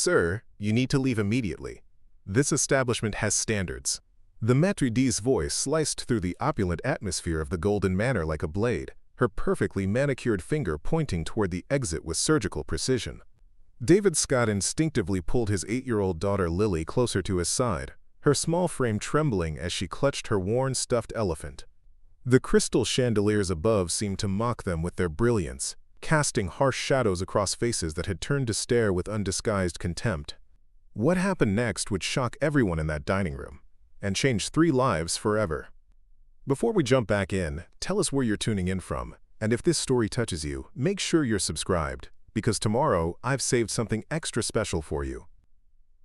"Sir, you need to leave immediately. This establishment has standards." The maître's voice sliced through the opulent atmosphere of the Golden Manor like a blade, her perfectly manicured finger pointing toward the exit with surgical precision. David Scott instinctively pulled his 8-year-old daughter Lily closer to his side, her small frame trembling as she clutched her worn stuffed elephant. The crystal chandeliers above seemed to mock them with their brilliance, casting harsh shadows across faces that had turned to stare with undisguised contempt. What happened next would shock everyone in that dining room, and change 3 lives forever. Before we jump back in, tell us where you're tuning in from, and if this story touches you, make sure you're subscribed, because tomorrow I've saved something extra special for you.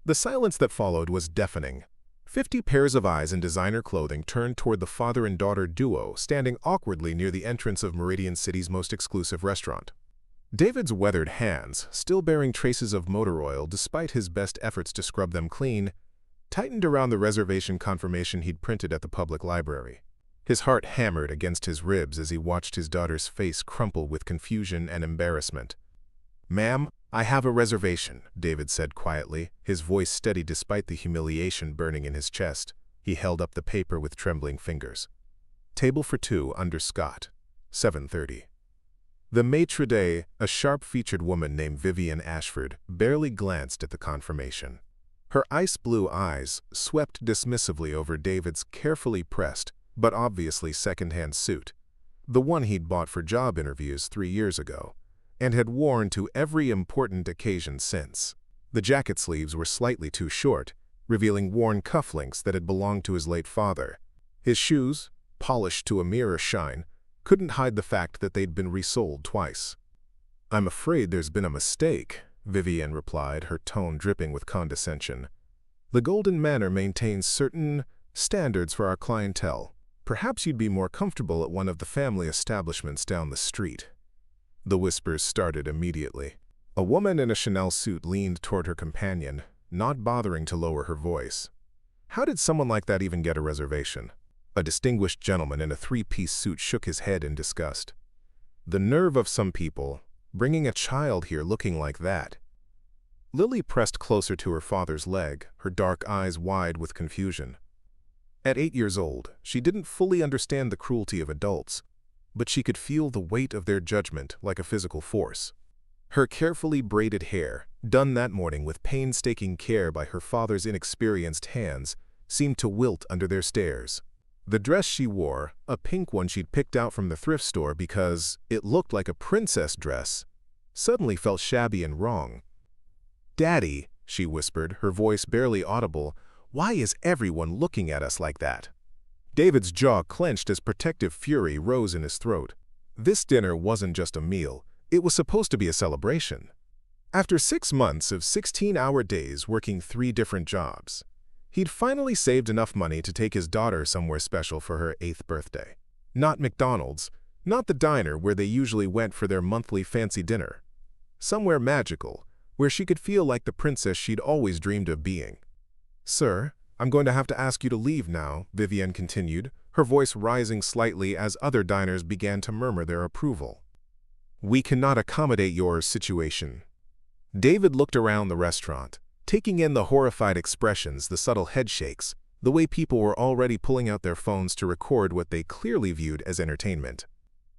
The silence that followed was deafening. 50 pairs of eyes in designer clothing turned toward the father and daughter duo standing awkwardly near the entrance of Meridian City's most exclusive restaurant. David's weathered hands, still bearing traces of motor oil despite his best efforts to scrub them clean, tightened around the reservation confirmation he'd printed at the public library. His heart hammered against his ribs as he watched his daughter's face crumple with confusion and embarrassment. "Ma'am, I have a reservation," David said quietly, his voice steady despite the humiliation burning in his chest. He held up the paper with trembling fingers. "Table for 2 under Scott, 7:30. The maître, a sharp-featured woman named Vivian Ashford, barely glanced at the confirmation. Her ice-blue eyes swept dismissively over David's carefully pressed, but obviously second-hand suit, the one he'd bought for job interviews 3 years ago, and had worn to every important occasion since. The jacket sleeves were slightly too short, revealing worn cufflinks that had belonged to his late father. His shoes, polished to a mirror shine, couldn't hide the fact that they'd been resoled twice. "I'm afraid there's been a mistake," Vivian replied, her tone dripping with condescension. "The Golden Manor maintains certain standards for our clientele. Perhaps you'd be more comfortable at one of the family establishments down the street." The whispers started immediately. A woman in a Chanel suit leaned toward her companion, not bothering to lower her voice. How did someone like that even get a reservation? A distinguished gentleman in a 3-piece suit shook his head in disgust. The nerve of some people, bringing a child here looking like that. Lily pressed closer to her father's leg, her dark eyes wide with confusion. At 8 years old, she didn't fully understand the cruelty of adults, but she could feel the weight of their judgment like a physical force. Her carefully braided hair, done that morning with painstaking care by her father's inexperienced hands, seemed to wilt under their stares. The dress she wore, a pink one she'd picked out from the thrift store because it looked like a princess dress, suddenly felt shabby and wrong. "Daddy," she whispered, her voice barely audible, "why is everyone looking at us like that?" David's jaw clenched as protective fury rose in his throat. This dinner wasn't just a meal, it was supposed to be a celebration. After 6 months of 16-hour days working 3 different jobs, he'd finally saved enough money to take his daughter somewhere special for her 8th birthday. Not McDonald's, not the diner where they usually went for their monthly fancy dinner. Somewhere magical, where she could feel like the princess she'd always dreamed of being. "Sir, I'm going to have to ask you to leave now," Vivian continued, her voice rising slightly as other diners began to murmur their approval. "We cannot accommodate your situation." David looked around the restaurant, taking in the horrified expressions, the subtle headshakes, the way people were already pulling out their phones to record what they clearly viewed as entertainment.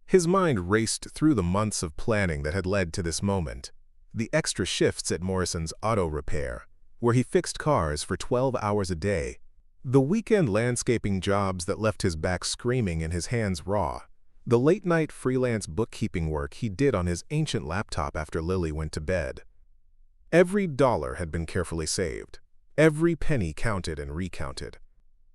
His mind raced through the months of planning that had led to this moment. The extra shifts at Morrison's Auto Repair, where he fixed cars for 12 hours a day. The weekend landscaping jobs that left his back screaming and his hands raw. The late-night freelance bookkeeping work he did on his ancient laptop after Lily went to bed. Every dollar had been carefully saved. Every penny counted and recounted.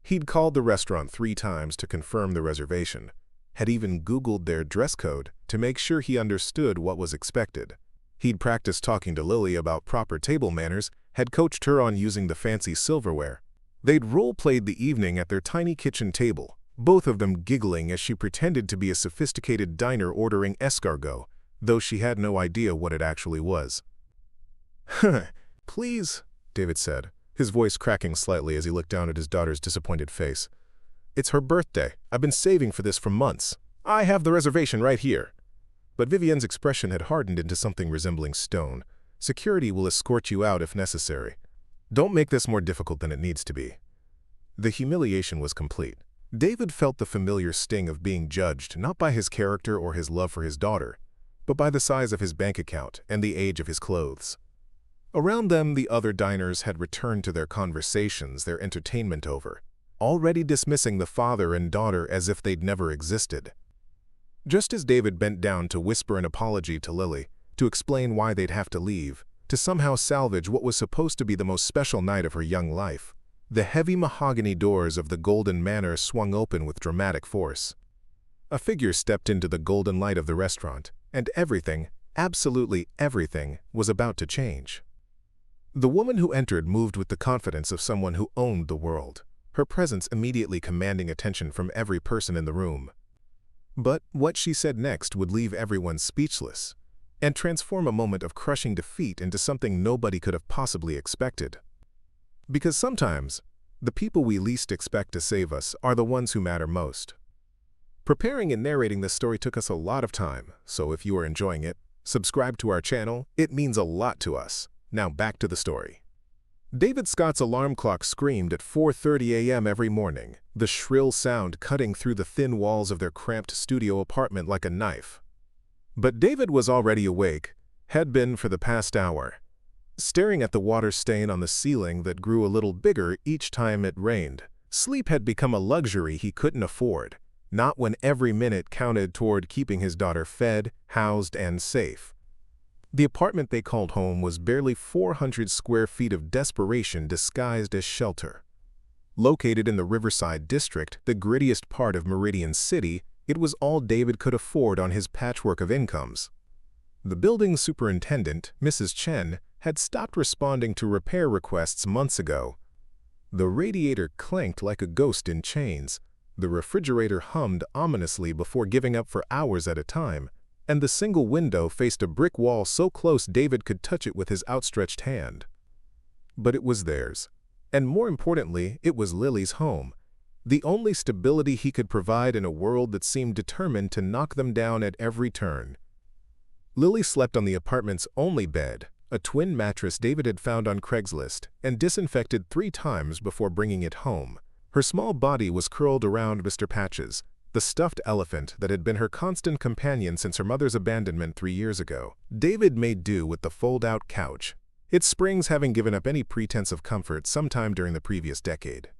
He'd called the restaurant 3 times to confirm the reservation, had even Googled their dress code to make sure he understood what was expected. He'd practiced talking to Lily about proper table manners, had coached her on using the fancy silverware. They'd role-played the evening at their tiny kitchen table, both of them giggling as she pretended to be a sophisticated diner ordering escargot, though she had no idea what it actually was. "Please," David said, his voice cracking slightly as he looked down at his daughter's disappointed face. "It's her birthday. I've been saving for this for months. I have the reservation right here." But Vivian's expression had hardened into something resembling stone, Security will escort you out if necessary. Don't make this more difficult than it needs to be." The humiliation was complete. David felt the familiar sting of being judged not by his character or his love for his daughter, but by the size of his bank account and the age of his clothes. Around them, the other diners had returned to their conversations, their entertainment over, already dismissing the father and daughter as if they'd never existed. Just as David bent down to whisper an apology to Lily, to explain why they'd have to leave, to somehow salvage what was supposed to be the most special night of her young life, the heavy mahogany doors of the Golden Manor swung open with dramatic force. A figure stepped into the golden light of the restaurant, and everything, absolutely everything, was about to change. The woman who entered moved with the confidence of someone who owned the world, her presence immediately commanding attention from every person in the room. But what she said next would leave everyone speechless, and transform a moment of crushing defeat into something nobody could have possibly expected. Because sometimes, the people we least expect to save us are the ones who matter most. Preparing and narrating this story took us a lot of time, so if you are enjoying it, subscribe to our channel. It means a lot to us. Now back to the story. David Scott's alarm clock screamed at 4:30 a.m. every morning, the shrill sound cutting through the thin walls of their cramped studio apartment like a knife. But David was already awake, had been for the past hour, staring at the water stain on the ceiling that grew a little bigger each time it rained. Sleep had become a luxury he couldn't afford, not when every minute counted toward keeping his daughter fed, housed, and safe. The apartment they called home was barely 400 square feet of desperation disguised as shelter. Located in the Riverside District, the grittiest part of Meridian City, it was all David could afford on his patchwork of incomes. The building superintendent, Mrs. Chen, had stopped responding to repair requests months ago. The radiator clanked like a ghost in chains, the refrigerator hummed ominously before giving up for hours at a time, and the single window faced a brick wall so close David could touch it with his outstretched hand. But it was theirs, and more importantly, it was Lily's home, the only stability he could provide in a world that seemed determined to knock them down at every turn. Lily slept on the apartment's only bed, a twin mattress David had found on Craigslist and disinfected 3 times before bringing it home. Her small body was curled around Mr. Patches, the stuffed elephant that had been her constant companion since her mother's abandonment 3 years ago. David made do with the fold-out couch, its springs having given up any pretense of comfort sometime during the previous decade.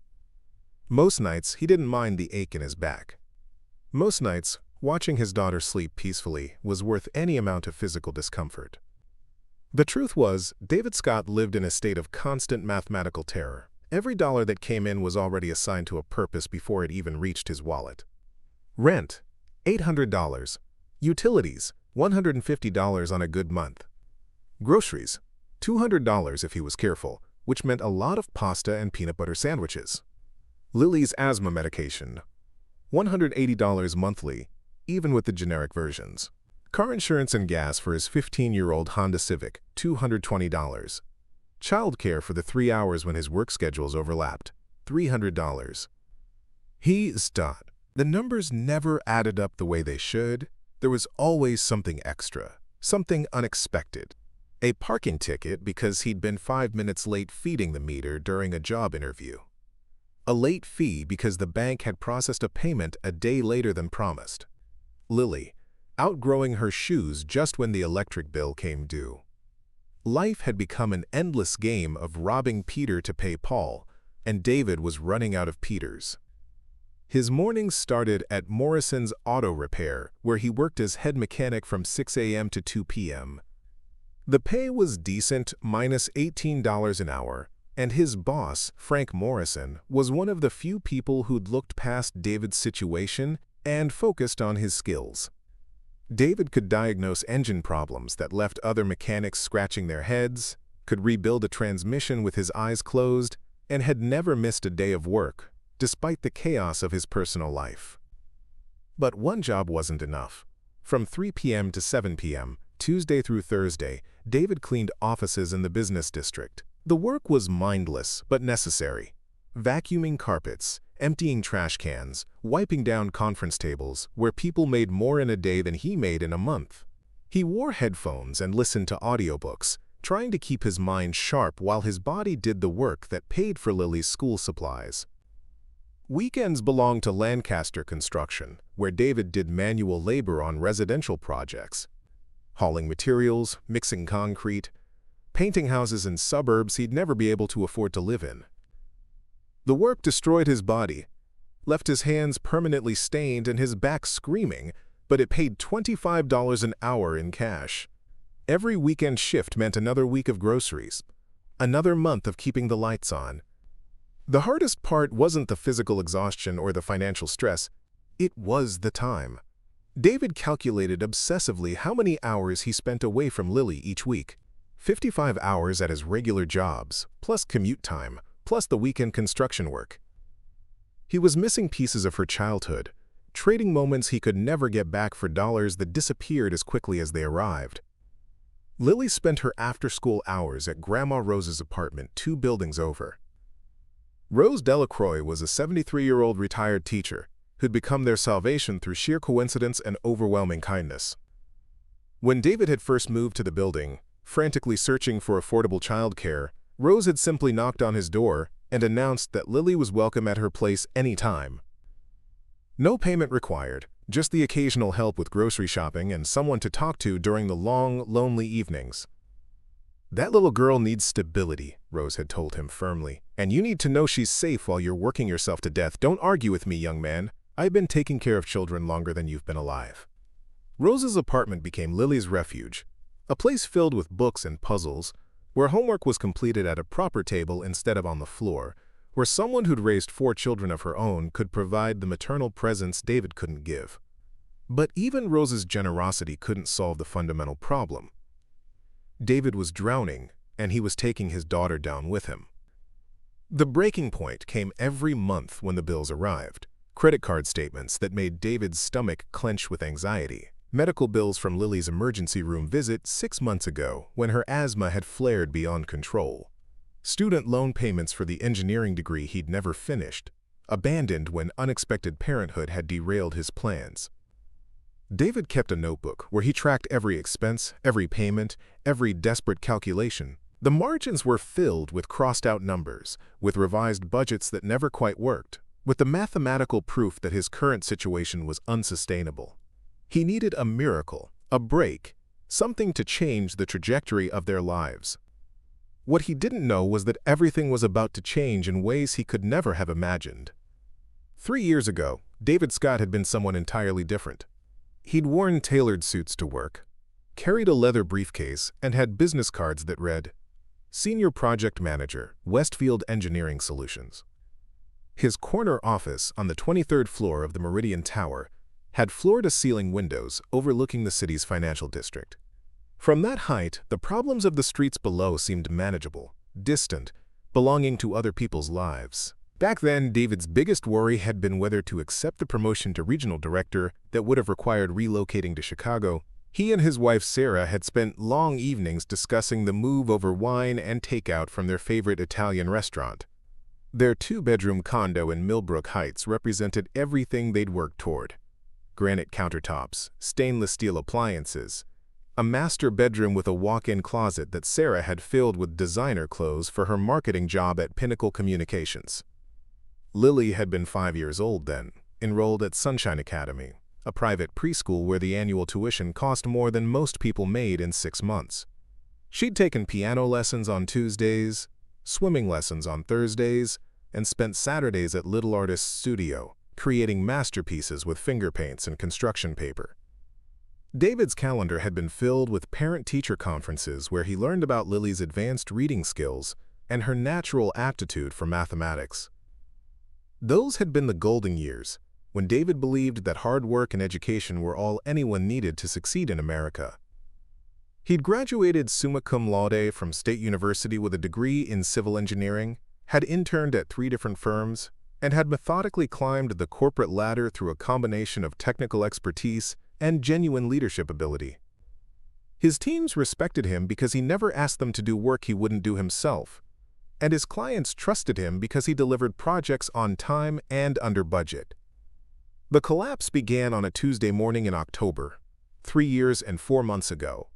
Most nights, he didn't mind the ache in his back. Most nights, watching his daughter sleep peacefully was worth any amount of physical discomfort. The truth was, David Scott lived in a state of constant mathematical terror. Every dollar that came in was already assigned to a purpose before it even reached his wallet. Rent, $800. Utilities, $150 on a good month. Groceries, $200 if he was careful, which meant a lot of pasta and peanut butter sandwiches. Lily's asthma medication, $180 monthly, even with the generic versions. Car insurance and gas for his 15-year-old Honda Civic, $220. Childcare for the 3 hours when his work schedules overlapped, $300. He stopped. The numbers never added up the way they should. There was always something extra, something unexpected. A parking ticket because he'd been 5 minutes late feeding the meter during a job interview. A late fee because the bank had processed a payment a day later than promised. Lily, outgrowing her shoes just when the electric bill came due. Life had become an endless game of robbing Peter to pay Paul, and David was running out of Peters. His mornings started at Morrison's Auto Repair, where he worked as head mechanic from 6 a.m. to 2 p.m. The pay was decent, minus $18 an hour, and his boss, Frank Morrison, was one of the few people who'd looked past David's situation and focused on his skills. David could diagnose engine problems that left other mechanics scratching their heads, could rebuild a transmission with his eyes closed, and had never missed a day of work, despite the chaos of his personal life. But one job wasn't enough. From 3 p.m. to 7 p.m., Tuesday through Thursday, David cleaned offices in the business district. The work was mindless but necessary. Vacuuming carpets, emptying trash cans, wiping down conference tables where people made more in a day than he made in a month. He wore headphones and listened to audiobooks, trying to keep his mind sharp while his body did the work that paid for Lily's school supplies. Weekends belonged to Lancaster Construction, where David did manual labor on residential projects, hauling materials, mixing concrete, painting houses in suburbs he'd never be able to afford to live in. The work destroyed his body, left his hands permanently stained and his back screaming, but it paid $25 an hour in cash. Every weekend shift meant another week of groceries, another month of keeping the lights on. The hardest part wasn't the physical exhaustion or the financial stress, it was the time. David calculated obsessively how many hours he spent away from Lily each week. 55 hours at his regular jobs, plus commute time, plus the weekend construction work. He was missing pieces of her childhood, trading moments he could never get back for dollars that disappeared as quickly as they arrived. Lily spent her after-school hours at Grandma Rose's apartment 2 buildings over. Rose Delacroix was a 73-year-old retired teacher who'd become their salvation through sheer coincidence and overwhelming kindness. When David had first moved to the building, frantically searching for affordable childcare, Rose had simply knocked on his door and announced that Lily was welcome at her place anytime. No payment required, just the occasional help with grocery shopping and someone to talk to during the long, lonely evenings. "That little girl needs stability," Rose had told him firmly, "and you need to know she's safe while you're working yourself to death. Don't argue with me, young man. I've been taking care of children longer than you've been alive." Rose's apartment became Lily's refuge, a place filled with books and puzzles, where homework was completed at a proper table instead of on the floor, where someone who'd raised 4 children of her own could provide the maternal presence David couldn't give. But even Rose's generosity couldn't solve the fundamental problem. David was drowning, and he was taking his daughter down with him. The breaking point came every month when the bills arrived. Credit card statements that made David's stomach clench with anxiety. Medical bills from Lily's emergency room visit 6 months ago when her asthma had flared beyond control. Student loan payments for the engineering degree he'd never finished, abandoned when unexpected parenthood had derailed his plans. David kept a notebook where he tracked every expense, every payment, every desperate calculation. The margins were filled with crossed-out numbers, with revised budgets that never quite worked, with the mathematical proof that his current situation was unsustainable. He needed a miracle, a break, something to change the trajectory of their lives. What he didn't know was that everything was about to change in ways he could never have imagined. 3 years ago, David Scott had been someone entirely different. He'd worn tailored suits to work, carried a leather briefcase, and had business cards that read, "Senior Project Manager, Westfield Engineering Solutions." His corner office on the 23rd floor of the Meridian Tower had floor-to-ceiling windows overlooking the city's financial district. From that height, the problems of the streets below seemed manageable, distant, belonging to other people's lives. Back then, David's biggest worry had been whether to accept the promotion to regional director that would have required relocating to Chicago. He and his wife Sarah had spent long evenings discussing the move over wine and takeout from their favorite Italian restaurant. Their 2-bedroom condo in Millbrook Heights represented everything they'd worked toward. Granite countertops, stainless steel appliances, a master bedroom with a walk-in closet that Sarah had filled with designer clothes for her marketing job at Pinnacle Communications. Lily had been 5 years old then, enrolled at Sunshine Academy, a private preschool where the annual tuition cost more than most people made in 6 months. She'd taken piano lessons on Tuesdays, swimming lessons on Thursdays, and spent Saturdays at Little Artist's Studio, creating masterpieces with finger paints and construction paper. David's calendar had been filled with parent-teacher conferences where he learned about Lily's advanced reading skills and her natural aptitude for mathematics. Those had been the golden years, when David believed that hard work and education were all anyone needed to succeed in America. He'd graduated summa cum laude from State University with a degree in civil engineering, had interned at 3 different firms, and had methodically climbed the corporate ladder through a combination of technical expertise and genuine leadership ability. His teams respected him because he never asked them to do work he wouldn't do himself, and his clients trusted him because he delivered projects on time and under budget. The collapse began on a Tuesday morning in October, 3 years and 4 months ago.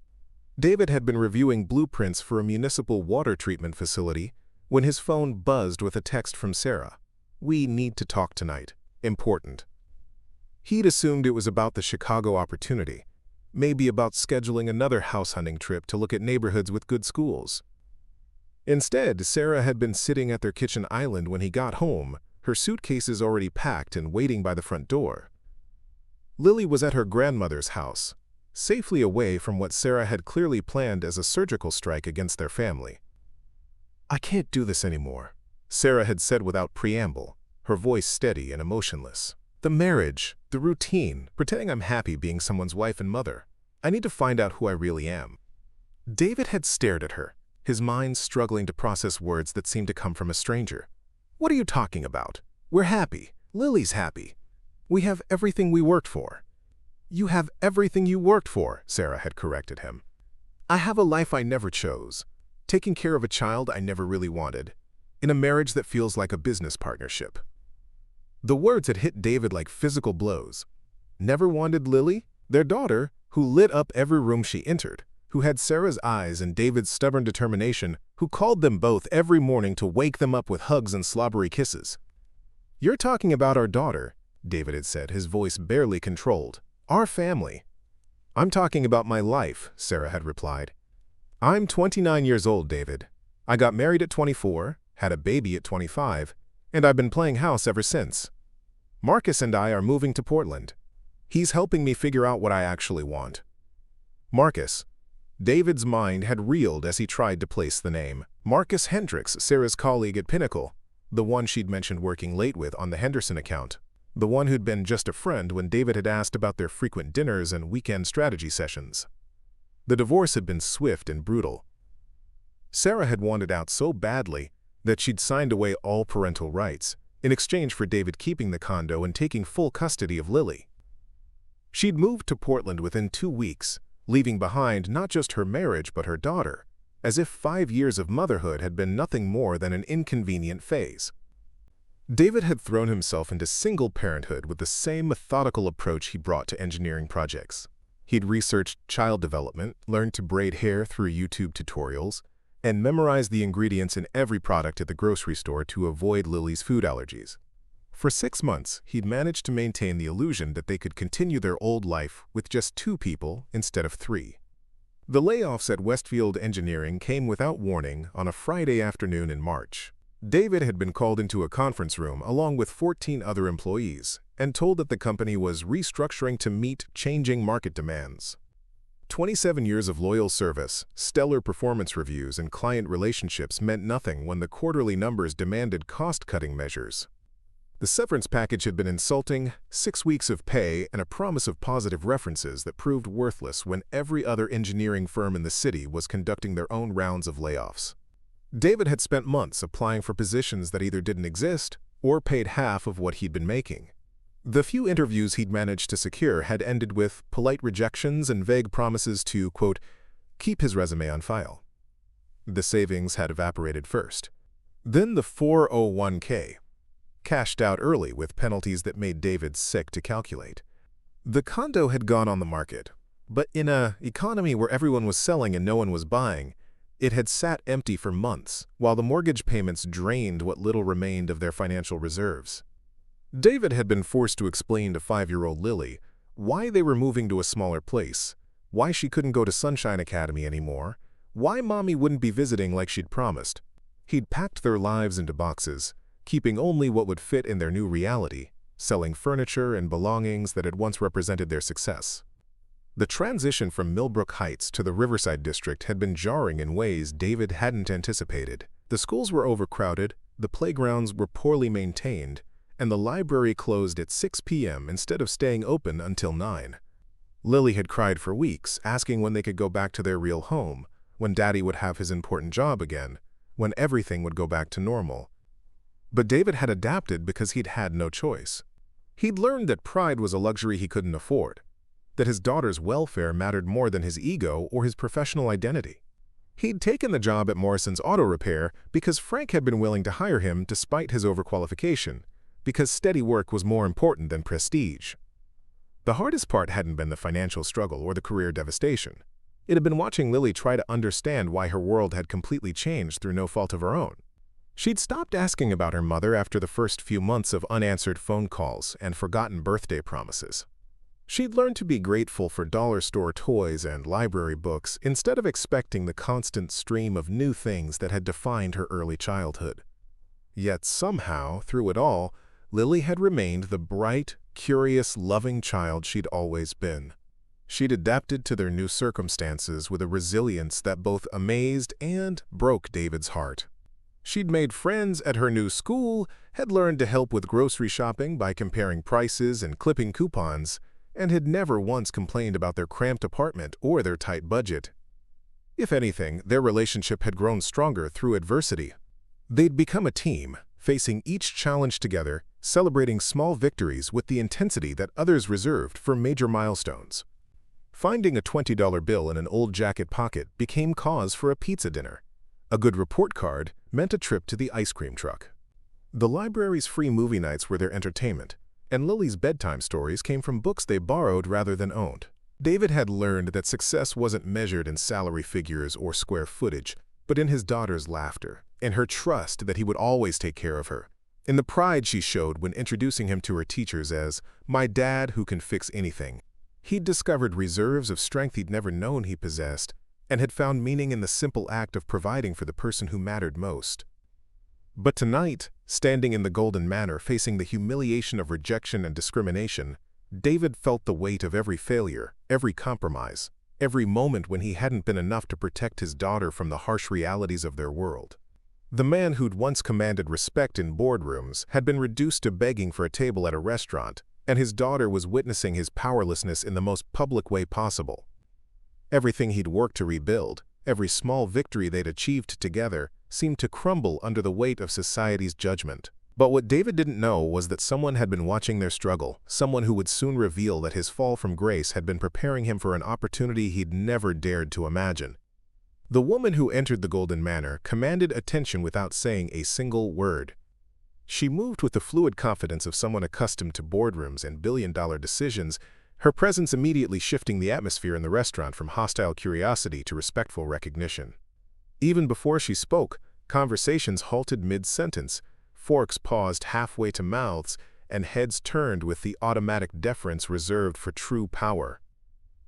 David had been reviewing blueprints for a municipal water treatment facility when his phone buzzed with a text from Sarah. "We need to talk tonight. Important." He'd assumed it was about the Chicago opportunity, maybe about scheduling another house hunting trip to look at neighborhoods with good schools. Instead, Sarah had been sitting at their kitchen island when he got home, her suitcases already packed and waiting by the front door. Lily was at her grandmother's house, safely away from what Sarah had clearly planned as a surgical strike against their family. "I can't do this anymore," Sarah had said without preamble, her voice steady and emotionless. "The marriage, the routine, pretending I'm happy being someone's wife and mother. I need to find out who I really am." David had stared at her, his mind struggling to process words that seemed to come from a stranger. "What are you talking about? We're happy. Lily's happy. We have everything we worked for." "You have everything you worked for," Sarah had corrected him. "I have a life I never chose, taking care of a child I never really wanted, in a marriage that feels like a business partnership." The words had hit David like physical blows. Never wanted Lily, their daughter, who lit up every room she entered, who had Sarah's eyes and David's stubborn determination, who called them both every morning to wake them up with hugs and slobbery kisses. "You're talking about our daughter," David had said, his voice barely controlled. "Our family." "I'm talking about my life," Sarah had replied. "I'm 29 years old, David. I got married at 24, had a baby at 25, and I've been playing house ever since. Marcus and I are moving to Portland. He's helping me figure out what I actually want." Marcus. David's mind had reeled as he tried to place the name. Marcus Hendricks, Sarah's colleague at Pinnacle, the one she'd mentioned working late with on the Henderson account, the one who'd been just a friend when David had asked about their frequent dinners and weekend strategy sessions. The divorce had been swift and brutal. Sarah had wanted out so badly that she'd signed away all parental rights, in exchange for David keeping the condo and taking full custody of Lily. She'd moved to Portland within 2 weeks, leaving behind not just her marriage but her daughter, as if 5 years of motherhood had been nothing more than an inconvenient phase. David had thrown himself into single parenthood with the same methodical approach he brought to engineering projects. He'd researched child development, learned to braid hair through YouTube tutorials, and memorized the ingredients in every product at the grocery store to avoid Lily's food allergies. For 6 months, he'd managed to maintain the illusion that they could continue their old life with just 2 people instead of 3. The layoffs at Westfield Engineering came without warning on a Friday afternoon in March. David had been called into a conference room along with 14 other employees and told that the company was restructuring to meet changing market demands. 27 years of loyal service, stellar performance reviews, and client relationships meant nothing when the quarterly numbers demanded cost-cutting measures. The severance package had been insulting, 6 weeks of pay, and a promise of positive references that proved worthless when every other engineering firm in the city was conducting their own rounds of layoffs. David had spent months applying for positions that either didn't exist or paid half of what he'd been making. The few interviews he'd managed to secure had ended with polite rejections and vague promises to, quote, keep his resume on file. The savings had evaporated first. Then the 401k, cashed out early with penalties that made David sick to calculate. The condo had gone on the market, but in an economy where everyone was selling and no one was buying, it had sat empty for months, while the mortgage payments drained what little remained of their financial reserves. David had been forced to explain to 5-year-old Lily why they were moving to a smaller place, why she couldn't go to Sunshine Academy anymore, why Mommy wouldn't be visiting like she'd promised. He'd packed their lives into boxes, keeping only what would fit in their new reality, selling furniture and belongings that had once represented their success. The transition from Millbrook Heights to the Riverside District had been jarring in ways David hadn't anticipated. The schools were overcrowded, the playgrounds were poorly maintained, and the library closed at 6 p.m. instead of staying open until 9. Lily had cried for weeks, asking when they could go back to their real home, when Daddy would have his important job again, when everything would go back to normal. But David had adapted because he'd had no choice. He'd learned that pride was a luxury he couldn't afford, that his daughter's welfare mattered more than his ego or his professional identity. He'd taken the job at Morrison's Auto Repair because Frank had been willing to hire him despite his overqualification, because steady work was more important than prestige. The hardest part hadn't been the financial struggle or the career devastation. It had been watching Lily try to understand why her world had completely changed through no fault of her own. She'd stopped asking about her mother after the first few months of unanswered phone calls and forgotten birthday promises. She'd learned to be grateful for dollar store toys and library books instead of expecting the constant stream of new things that had defined her early childhood. Yet somehow, through it all, Lily had remained the bright, curious, loving child she'd always been. She'd adapted to their new circumstances with a resilience that both amazed and broke David's heart. She'd made friends at her new school, had learned to help with grocery shopping by comparing prices and clipping coupons, and had never once complained about their cramped apartment or their tight budget. If anything, their relationship had grown stronger through adversity. They'd become a team, facing each challenge together, celebrating small victories with the intensity that others reserved for major milestones. Finding a $20 bill in an old jacket pocket became cause for a pizza dinner. A good report card meant a trip to the ice cream truck. The library's free movie nights were their entertainment, and Lily's bedtime stories came from books they borrowed rather than owned. David had learned that success wasn't measured in salary figures or square footage, but in his daughter's laughter, in her trust that he would always take care of her, in the pride she showed when introducing him to her teachers as "my dad who can fix anything." He'd discovered reserves of strength he'd never known he possessed, and had found meaning in the simple act of providing for the person who mattered most. But tonight, standing in the Golden Manor facing the humiliation of rejection and discrimination, David felt the weight of every failure, every compromise, every moment when he hadn't been enough to protect his daughter from the harsh realities of their world. The man who'd once commanded respect in boardrooms had been reduced to begging for a table at a restaurant, and his daughter was witnessing his powerlessness in the most public way possible. Everything he'd worked to rebuild, every small victory they'd achieved together, seemed to crumble under the weight of society's judgment. But what David didn't know was that someone had been watching their struggle, someone who would soon reveal that his fall from grace had been preparing him for an opportunity he'd never dared to imagine. The woman who entered the Golden Manor commanded attention without saying a single word. She moved with the fluid confidence of someone accustomed to boardrooms and billion-dollar decisions, her presence immediately shifting the atmosphere in the restaurant from hostile curiosity to respectful recognition. Even before she spoke, conversations halted mid-sentence, forks paused halfway to mouths, and heads turned with the automatic deference reserved for true power.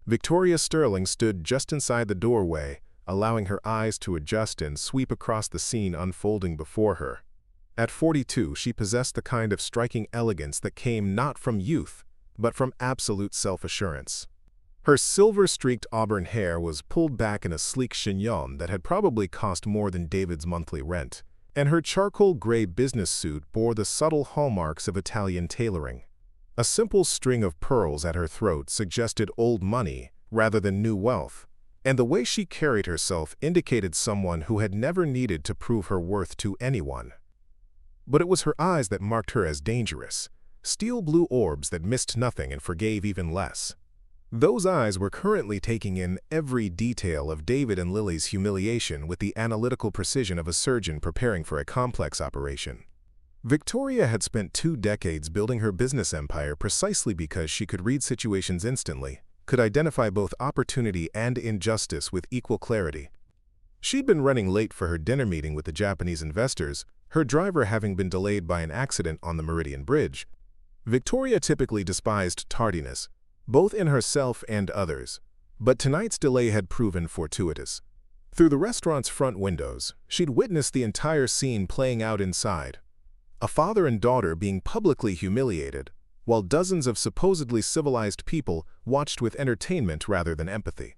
Victoria Sterling stood just inside the doorway, allowing her eyes to adjust and sweep across the scene unfolding before her. At 42, she possessed the kind of striking elegance that came not from youth, but from absolute self-assurance. Her silver-streaked auburn hair was pulled back in a sleek chignon that had probably cost more than David's monthly rent, and her charcoal gray business suit bore the subtle hallmarks of Italian tailoring. A simple string of pearls at her throat suggested old money rather than new wealth, and the way she carried herself indicated someone who had never needed to prove her worth to anyone. But it was her eyes that marked her as dangerous, steel blue orbs that missed nothing and forgave even less. Those eyes were currently taking in every detail of David and Lily's humiliation with the analytical precision of a surgeon preparing for a complex operation. Victoria had spent 2 decades building her business empire precisely because she could read situations instantly, could identify both opportunity and injustice with equal clarity. She'd been running late for her dinner meeting with the Japanese investors, her driver having been delayed by an accident on the Meridian Bridge. Victoria typically despised tardiness, both in herself and others, but tonight's delay had proven fortuitous. Through the restaurant's front windows, she'd witnessed the entire scene playing out inside, a father and daughter being publicly humiliated, while dozens of supposedly civilized people watched with entertainment rather than empathy.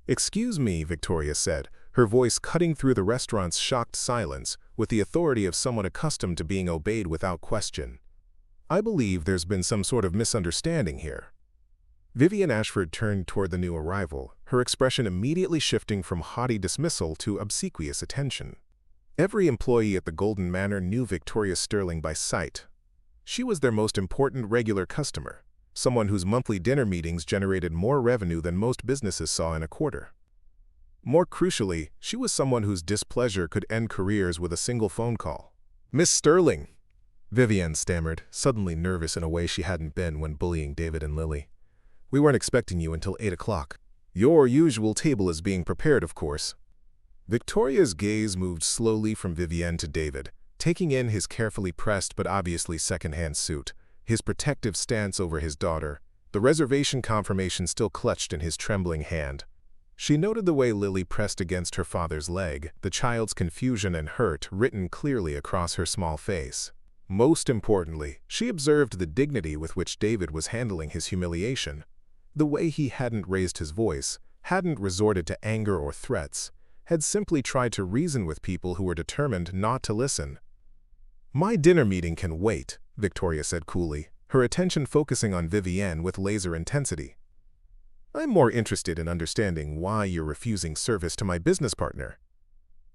"Excuse me," Victoria said, her voice cutting through the restaurant's shocked silence with the authority of someone accustomed to being obeyed without question. "I believe there's been some sort of misunderstanding here." Vivian Ashford turned toward the new arrival, her expression immediately shifting from haughty dismissal to obsequious attention. Every employee at the Golden Manor knew Victoria Sterling by sight. She was their most important regular customer, someone whose monthly dinner meetings generated more revenue than most businesses saw in a quarter. More crucially, she was someone whose displeasure could end careers with a single phone call. "Miss Sterling," Vivian stammered, suddenly nervous in a way she hadn't been when bullying David and Lily. "We weren't expecting you until 8 o'clock. Your usual table is being prepared, of course. Victoria's gaze moved slowly from Vivienne to David, taking in his carefully pressed but obviously second-hand suit, his protective stance over his daughter, the reservation confirmation still clutched in his trembling hand. She noted the way Lily pressed against her father's leg, the child's confusion and hurt written clearly across her small face. Most importantly, she observed the dignity with which David was handling his humiliation. The way he hadn't raised his voice, hadn't resorted to anger or threats, had simply tried to reason with people who were determined not to listen. "My dinner meeting can wait," Victoria said coolly, her attention focusing on Vivienne with laser intensity. "I'm more interested in understanding why you're refusing service to my business partner."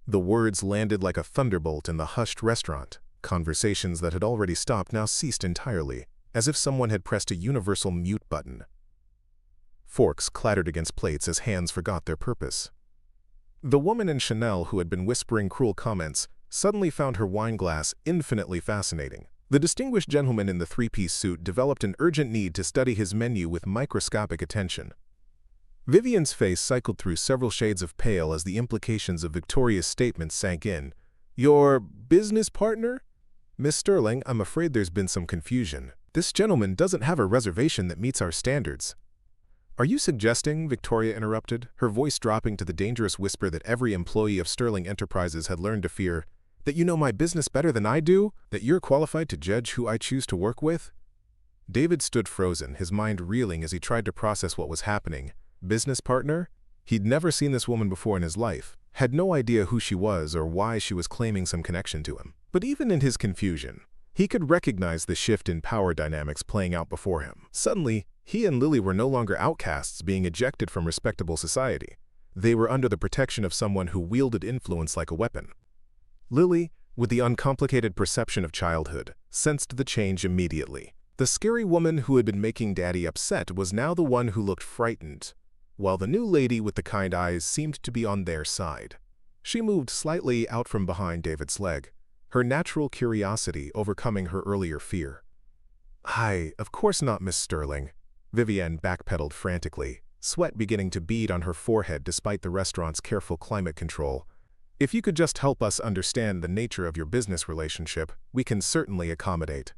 The words landed like a thunderbolt in the hushed restaurant. Conversations that had already stopped now ceased entirely, as if someone had pressed a universal mute button. Forks clattered against plates as hands forgot their purpose. The woman in Chanel who had been whispering cruel comments suddenly found her wineglass infinitely fascinating. The distinguished gentleman in the three-piece suit developed an urgent need to study his menu with microscopic attention. Vivienne's face cycled through several shades of pale as the implications of Victoria's statement sank in. "Your business partner?" "Miss Sterling, I'm afraid there's been some confusion. This gentleman doesn't have a reservation that meets our standards." "Are you suggesting," Victoria interrupted, her voice dropping to the dangerous whisper that every employee of Sterling Enterprises had learned to fear, "that you know my business better than I do? That you're qualified to judge who I choose to work with?" David stood frozen, his mind reeling as he tried to process what was happening. Business partner? He'd never seen this woman before in his life, had no idea who she was or why she was claiming some connection to him. But even in his confusion, he could recognize the shift in power dynamics playing out before him. Suddenly, he and Lily were no longer outcasts being ejected from respectable society. They were under the protection of someone who wielded influence like a weapon. Lily, with the uncomplicated perception of childhood, sensed the change immediately. The scary woman who had been making Daddy upset was now the one who looked frightened, while the new lady with the kind eyes seemed to be on their side. She moved slightly out from behind David's leg, her natural curiosity overcoming her earlier fear. "Hi, of course not, Miss Sterling." Vivienne backpedaled frantically, sweat beginning to bead on her forehead despite the restaurant's careful climate control. "If you could just help us understand the nature of your business relationship, we can certainly accommodate."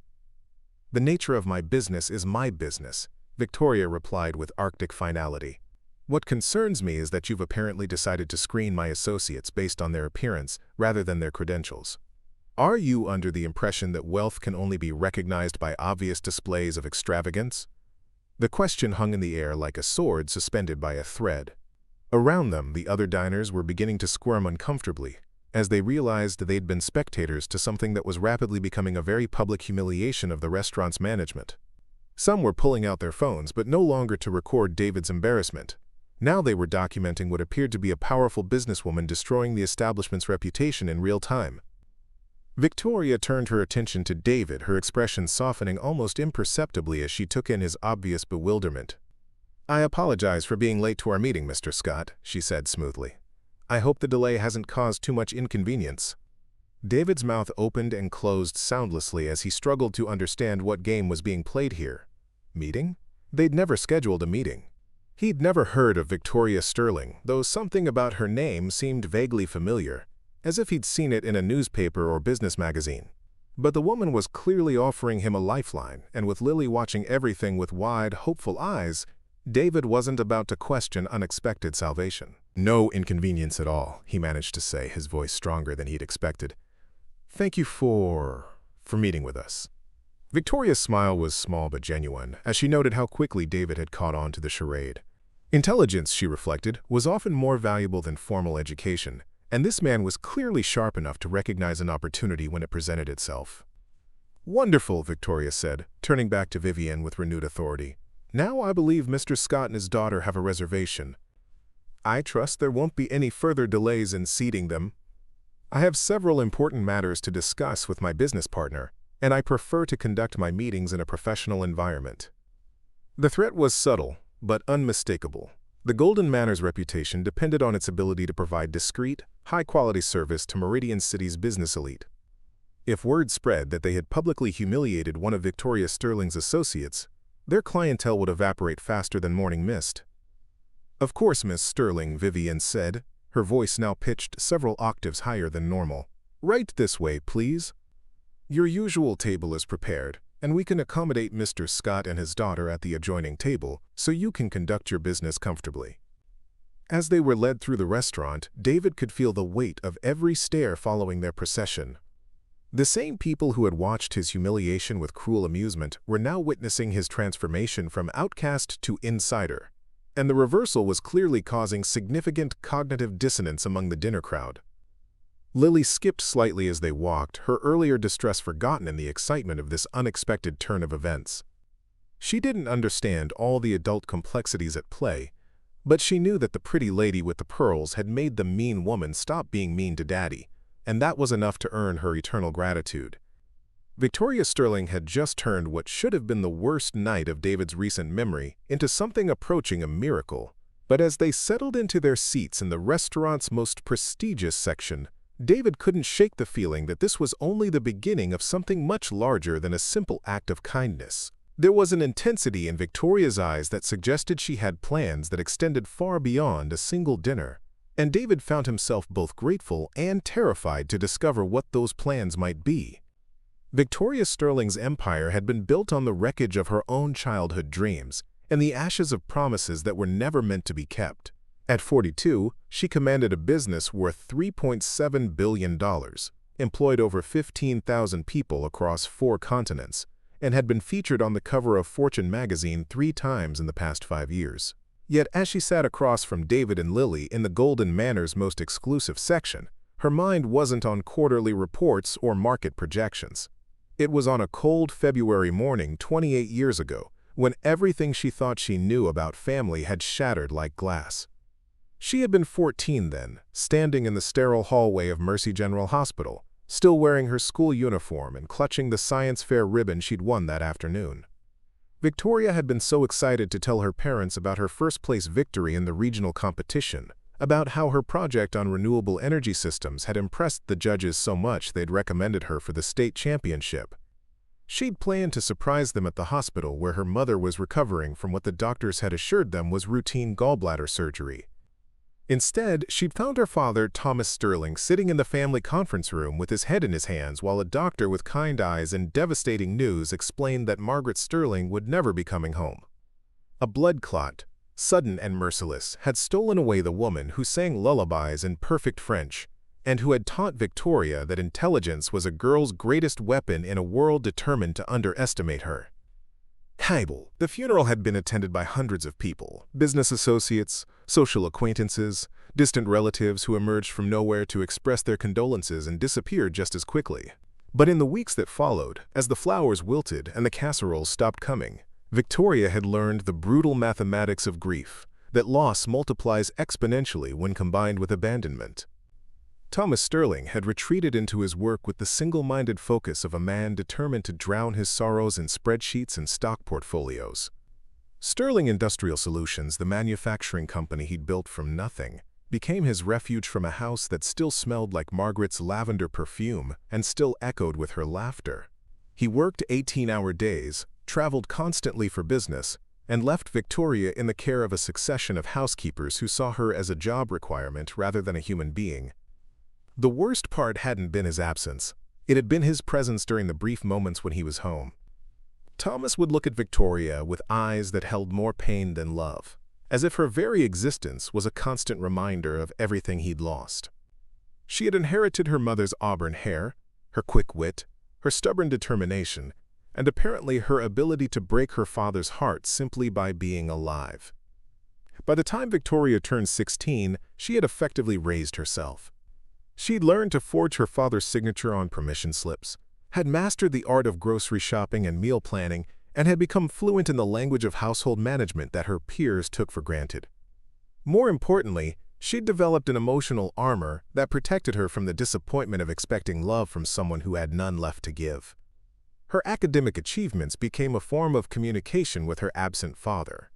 "The nature of my business is my business," Victoria replied with Arctic finality. "What concerns me is that you've apparently decided to screen my associates based on their appearance rather than their credentials. Are you under the impression that wealth can only be recognized by obvious displays of extravagance?" The question hung in the air like a sword suspended by a thread. Around them, the other diners were beginning to squirm uncomfortably, as they realized they'd been spectators to something that was rapidly becoming a very public humiliation of the restaurant's management. Some were pulling out their phones, but no longer to record David's embarrassment. Now they were documenting what appeared to be a powerful businesswoman destroying the establishment's reputation in real time. Victoria turned her attention to David, her expression softening almost imperceptibly as she took in his obvious bewilderment. "I apologize for being late to our meeting, Mr. Scott," she said smoothly. "I hope the delay hasn't caused too much inconvenience." David's mouth opened and closed soundlessly as he struggled to understand what game was being played here. Meeting? They'd never scheduled a meeting. He'd never heard of Victoria Sterling, though something about her name seemed vaguely familiar, as if he'd seen it in a newspaper or business magazine. But the woman was clearly offering him a lifeline, and with Lily watching everything with wide, hopeful eyes, David wasn't about to question unexpected salvation. "No inconvenience at all," he managed to say, his voice stronger than he'd expected. "Thank you for meeting with us." Victoria's smile was small but genuine, as she noted how quickly David had caught on to the charade. Intelligence, she reflected, was often more valuable than formal education, and this man was clearly sharp enough to recognize an opportunity when it presented itself. "Wonderful," Victoria said, turning back to Vivienne with renewed authority. "Now I believe Mr. Scott and his daughter have a reservation. I trust there won't be any further delays in seating them. I have several important matters to discuss with my business partner, and I prefer to conduct my meetings in a professional environment." The threat was subtle, but unmistakable. The Golden Manor's reputation depended on its ability to provide discreet, high-quality service to Meridian City's business elite. If word spread that they had publicly humiliated one of Victoria Sterling's associates, their clientele would evaporate faster than morning mist. "Of course, Miss Sterling," Vivian said, her voice now pitched several octaves higher than normal. "Right this way, please. Your usual table is prepared, and we can accommodate Mr. Scott and his daughter at the adjoining table so you can conduct your business comfortably." As they were led through the restaurant, David could feel the weight of every stare following their procession. The same people who had watched his humiliation with cruel amusement were now witnessing his transformation from outcast to insider, and the reversal was clearly causing significant cognitive dissonance among the dinner crowd. Lily skipped slightly as they walked, her earlier distress forgotten in the excitement of this unexpected turn of events. She didn't understand all the adult complexities at play, but she knew that the pretty lady with the pearls had made the mean woman stop being mean to Daddy, and that was enough to earn her eternal gratitude. Victoria Sterling had just turned what should have been the worst night of David's recent memory into something approaching a miracle. But as they settled into their seats in the restaurant's most prestigious section, David couldn't shake the feeling that this was only the beginning of something much larger than a simple act of kindness. There was an intensity in Victoria's eyes that suggested she had plans that extended far beyond a single dinner, and David found himself both grateful and terrified to discover what those plans might be. Victoria Sterling's empire had been built on the wreckage of her own childhood dreams and the ashes of promises that were never meant to be kept. At 42, she commanded a business worth $3.7 billion, employed over 15,000 people across 4 continents, and had been featured on the cover of Fortune magazine 3 times in the past 5 years. Yet as she sat across from David and Lily in the Golden Manor's most exclusive section, her mind wasn't on quarterly reports or market projections. It was on a cold February morning 28 years ago, when everything she thought she knew about family had shattered like glass. She had been 14 then, standing in the sterile hallway of Mercy General Hospital, still wearing her school uniform and clutching the science fair ribbon she'd won that afternoon. Victoria had been so excited to tell her parents about her first-place victory in the regional competition, about how her project on renewable energy systems had impressed the judges so much they'd recommended her for the state championship. She'd planned to surprise them at the hospital where her mother was recovering from what the doctors had assured them was routine gallbladder surgery. Instead, she'd found her father, Thomas Sterling, sitting in the family conference room with his head in his hands while a doctor with kind eyes and devastating news explained that Margaret Sterling would never be coming home. A blood clot, sudden and merciless, had stolen away the woman who sang lullabies in perfect French, and who had taught Victoria that intelligence was a girl's greatest weapon in a world determined to underestimate her. The funeral had been attended by hundreds of people, business associates, social acquaintances, distant relatives who emerged from nowhere to express their condolences and disappeared just as quickly. But in the weeks that followed, as the flowers wilted and the casseroles stopped coming, Victoria had learned the brutal mathematics of grief, that loss multiplies exponentially when combined with abandonment. Thomas Sterling had retreated into his work with the single-minded focus of a man determined to drown his sorrows in spreadsheets and stock portfolios. Sterling Industrial Solutions, the manufacturing company he'd built from nothing, became his refuge from a house that still smelled like Margaret's lavender perfume and still echoed with her laughter. He worked 18-hour days, traveled constantly for business, and left Victoria in the care of a succession of housekeepers who saw her as a job requirement rather than a human being. The worst part hadn't been his absence. It had been his presence during the brief moments when he was home. Thomas would look at Victoria with eyes that held more pain than love, as if her very existence was a constant reminder of everything he'd lost. She had inherited her mother's auburn hair, her quick wit, her stubborn determination, and apparently her ability to break her father's heart simply by being alive. By the time Victoria turned 16, she had effectively raised herself. She'd learned to forge her father's signature on permission slips, had mastered the art of grocery shopping and meal planning, and had become fluent in the language of household management that her peers took for granted. More importantly, she'd developed an emotional armor that protected her from the disappointment of expecting love from someone who had none left to give. Her academic achievements became a form of communication with her absent father.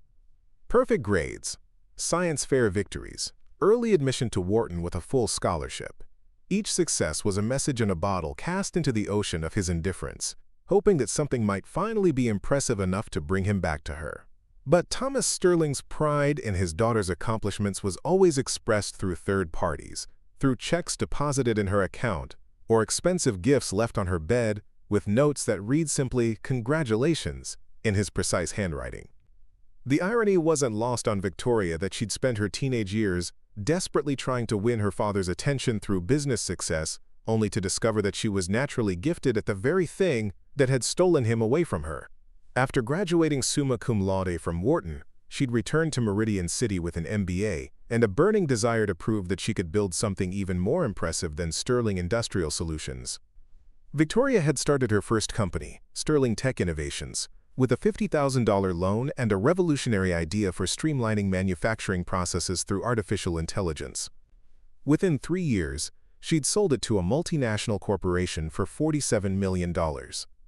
Perfect grades, science fair victories, early admission to Wharton with a full scholarship. Each success was a message in a bottle cast into the ocean of his indifference, hoping that something might finally be impressive enough to bring him back to her. But Thomas Sterling's pride in his daughter's accomplishments was always expressed through third parties, through checks deposited in her account, or expensive gifts left on her bed with notes that read simply, "Congratulations," in his precise handwriting. The irony wasn't lost on Victoria that she'd spent her teenage years desperately trying to win her father's attention through business success, only to discover that she was naturally gifted at the very thing that had stolen him away from her. After graduating summa cum laude from Wharton, she'd returned to Meridian City with an MBA and a burning desire to prove that she could build something even more impressive than Sterling Industrial Solutions. Victoria had started her first company, Sterling Tech Innovations, with a $50,000 loan and a revolutionary idea for streamlining manufacturing processes through artificial intelligence. Within 3 years, she'd sold it to a multinational corporation for $47 million.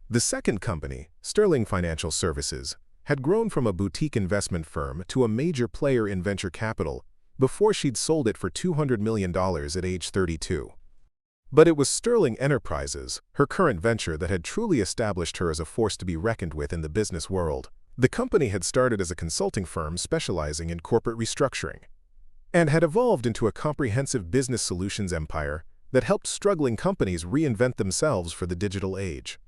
The second company, Sterling Financial Services, had grown from a boutique investment firm to a major player in venture capital before she'd sold it for $200 million at age 32. But it was Sterling Enterprises, her current venture, that had truly established her as a force to be reckoned with in the business world. The company had started as a consulting firm specializing in corporate restructuring, and had evolved into a comprehensive business solutions empire that helped struggling companies reinvent themselves for the digital age.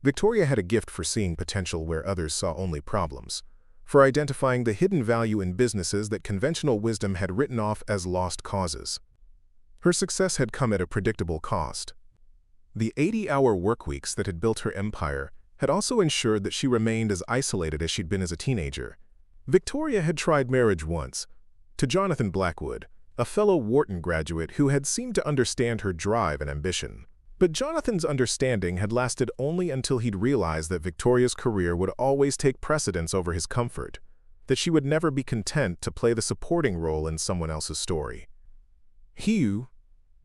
Victoria had a gift for seeing potential where others saw only problems, for identifying the hidden value in businesses that conventional wisdom had written off as lost causes. Her success had come at a predictable cost. The 80-hour workweeks that had built her empire had also ensured that she remained as isolated as she'd been as a teenager. Victoria had tried marriage once, to Jonathan Blackwood, a fellow Wharton graduate who had seemed to understand her drive and ambition. But Jonathan's understanding had lasted only until he'd realized that Victoria's career would always take precedence over his comfort, that she would never be content to play the supporting role in someone else's story.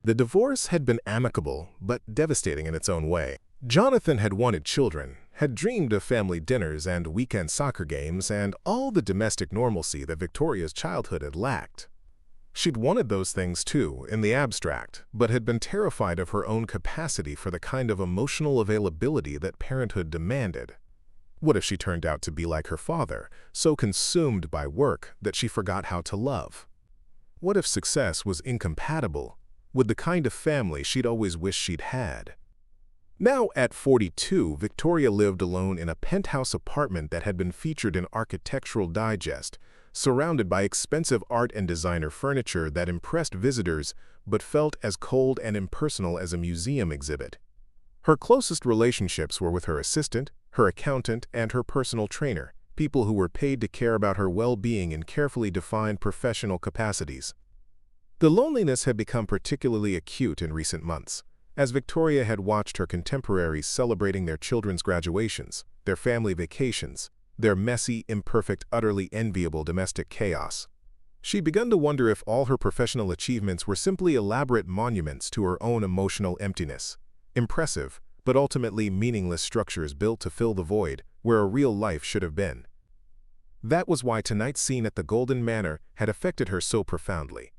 The divorce had been amicable, but devastating in its own way. Jonathan had wanted children, had dreamed of family dinners and weekend soccer games and all the domestic normalcy that Victoria's childhood had lacked. She'd wanted those things too, in the abstract, but had been terrified of her own capacity for the kind of emotional availability that parenthood demanded. What if she turned out to be like her father, so consumed by work that she forgot how to love? What if success was incompatible with the kind of family she'd always wished she'd had? Now, at 42, Victoria lived alone in a penthouse apartment that had been featured in Architectural Digest, surrounded by expensive art and designer furniture that impressed visitors but felt as cold and impersonal as a museum exhibit. Her closest relationships were with her assistant, her accountant, and her personal trainer, people who were paid to care about her well-being in carefully defined professional capacities. The loneliness had become particularly acute in recent months, as Victoria had watched her contemporaries celebrating their children's graduations, their family vacations, their messy, imperfect, utterly enviable domestic chaos. She'd begun to wonder if all her professional achievements were simply elaborate monuments to her own emotional emptiness, impressive, but ultimately meaningless structures built to fill the void where a real life should have been. That was why tonight's scene at the Golden Manor had affected her so profoundly.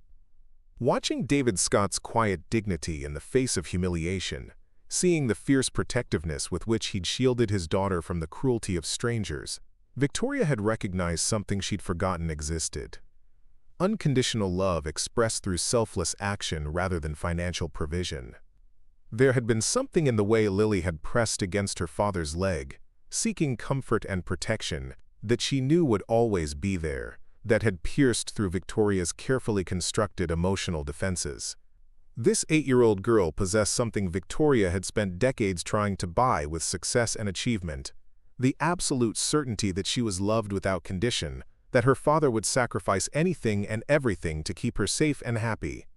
Watching David Scott's quiet dignity in the face of humiliation, seeing the fierce protectiveness with which he'd shielded his daughter from the cruelty of strangers, Victoria had recognized something she'd forgotten existed. Unconditional love expressed through selfless action rather than financial provision. There had been something in the way Lily had pressed against her father's leg, seeking comfort and protection, that she knew would always be there, that had pierced through Victoria's carefully constructed emotional defenses. This 8-year-old girl possessed something Victoria had spent decades trying to buy with success and achievement: the absolute certainty that she was loved without condition, that her father would sacrifice anything and everything to keep her safe and happy.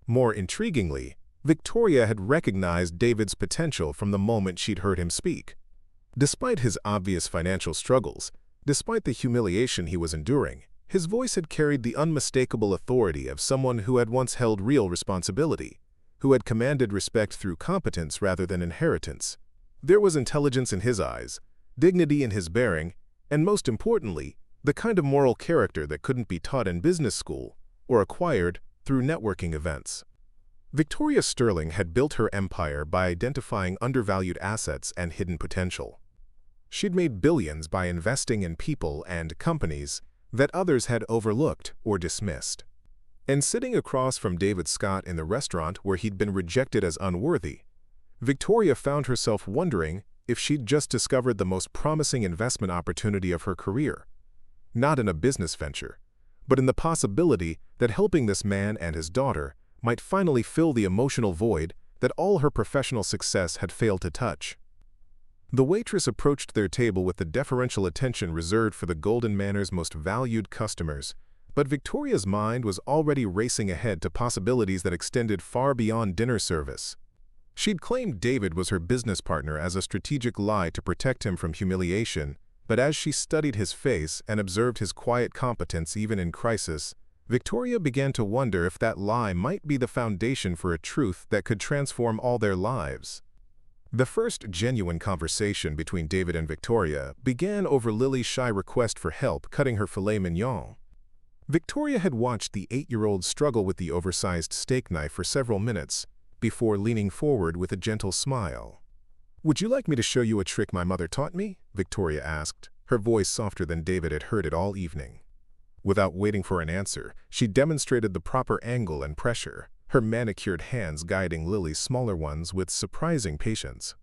More intriguingly, Victoria had recognized David's potential from the moment she'd heard him speak. Despite his obvious financial struggles, despite the humiliation he was enduring, his voice had carried the unmistakable authority of someone who had once held real responsibility, who had commanded respect through competence rather than inheritance. There was intelligence in his eyes, dignity in his bearing, and most importantly, the kind of moral character that couldn't be taught in business school or acquired through networking events. Victoria Sterling had built her empire by identifying undervalued assets and hidden potential. She'd made billions by investing in people and companies that others had overlooked or dismissed. And sitting across from David Scott in the restaurant where he'd been rejected as unworthy, Victoria found herself wondering if she'd just discovered the most promising investment opportunity of her career, not in a business venture, but in the possibility that helping this man and his daughter might finally fill the emotional void that all her professional success had failed to touch. The waitress approached their table with the deferential attention reserved for the Golden Manor's most valued customers, but Victoria's mind was already racing ahead to possibilities that extended far beyond dinner service. She'd claimed David was her business partner as a strategic lie to protect him from humiliation, but as she studied his face and observed his quiet competence even in crisis, Victoria began to wonder if that lie might be the foundation for a truth that could transform all their lives. The first genuine conversation between David and Victoria began over Lily's shy request for help cutting her filet mignon. Victoria had watched the 8-year-old struggle with the oversized steak knife for several minutes before leaning forward with a gentle smile. "Would you like me to show you a trick my mother taught me?" Victoria asked, her voice softer than David had heard it all evening. Without waiting for an answer, she demonstrated the proper angle and pressure, her manicured hands guiding Lily's smaller ones with surprising patience.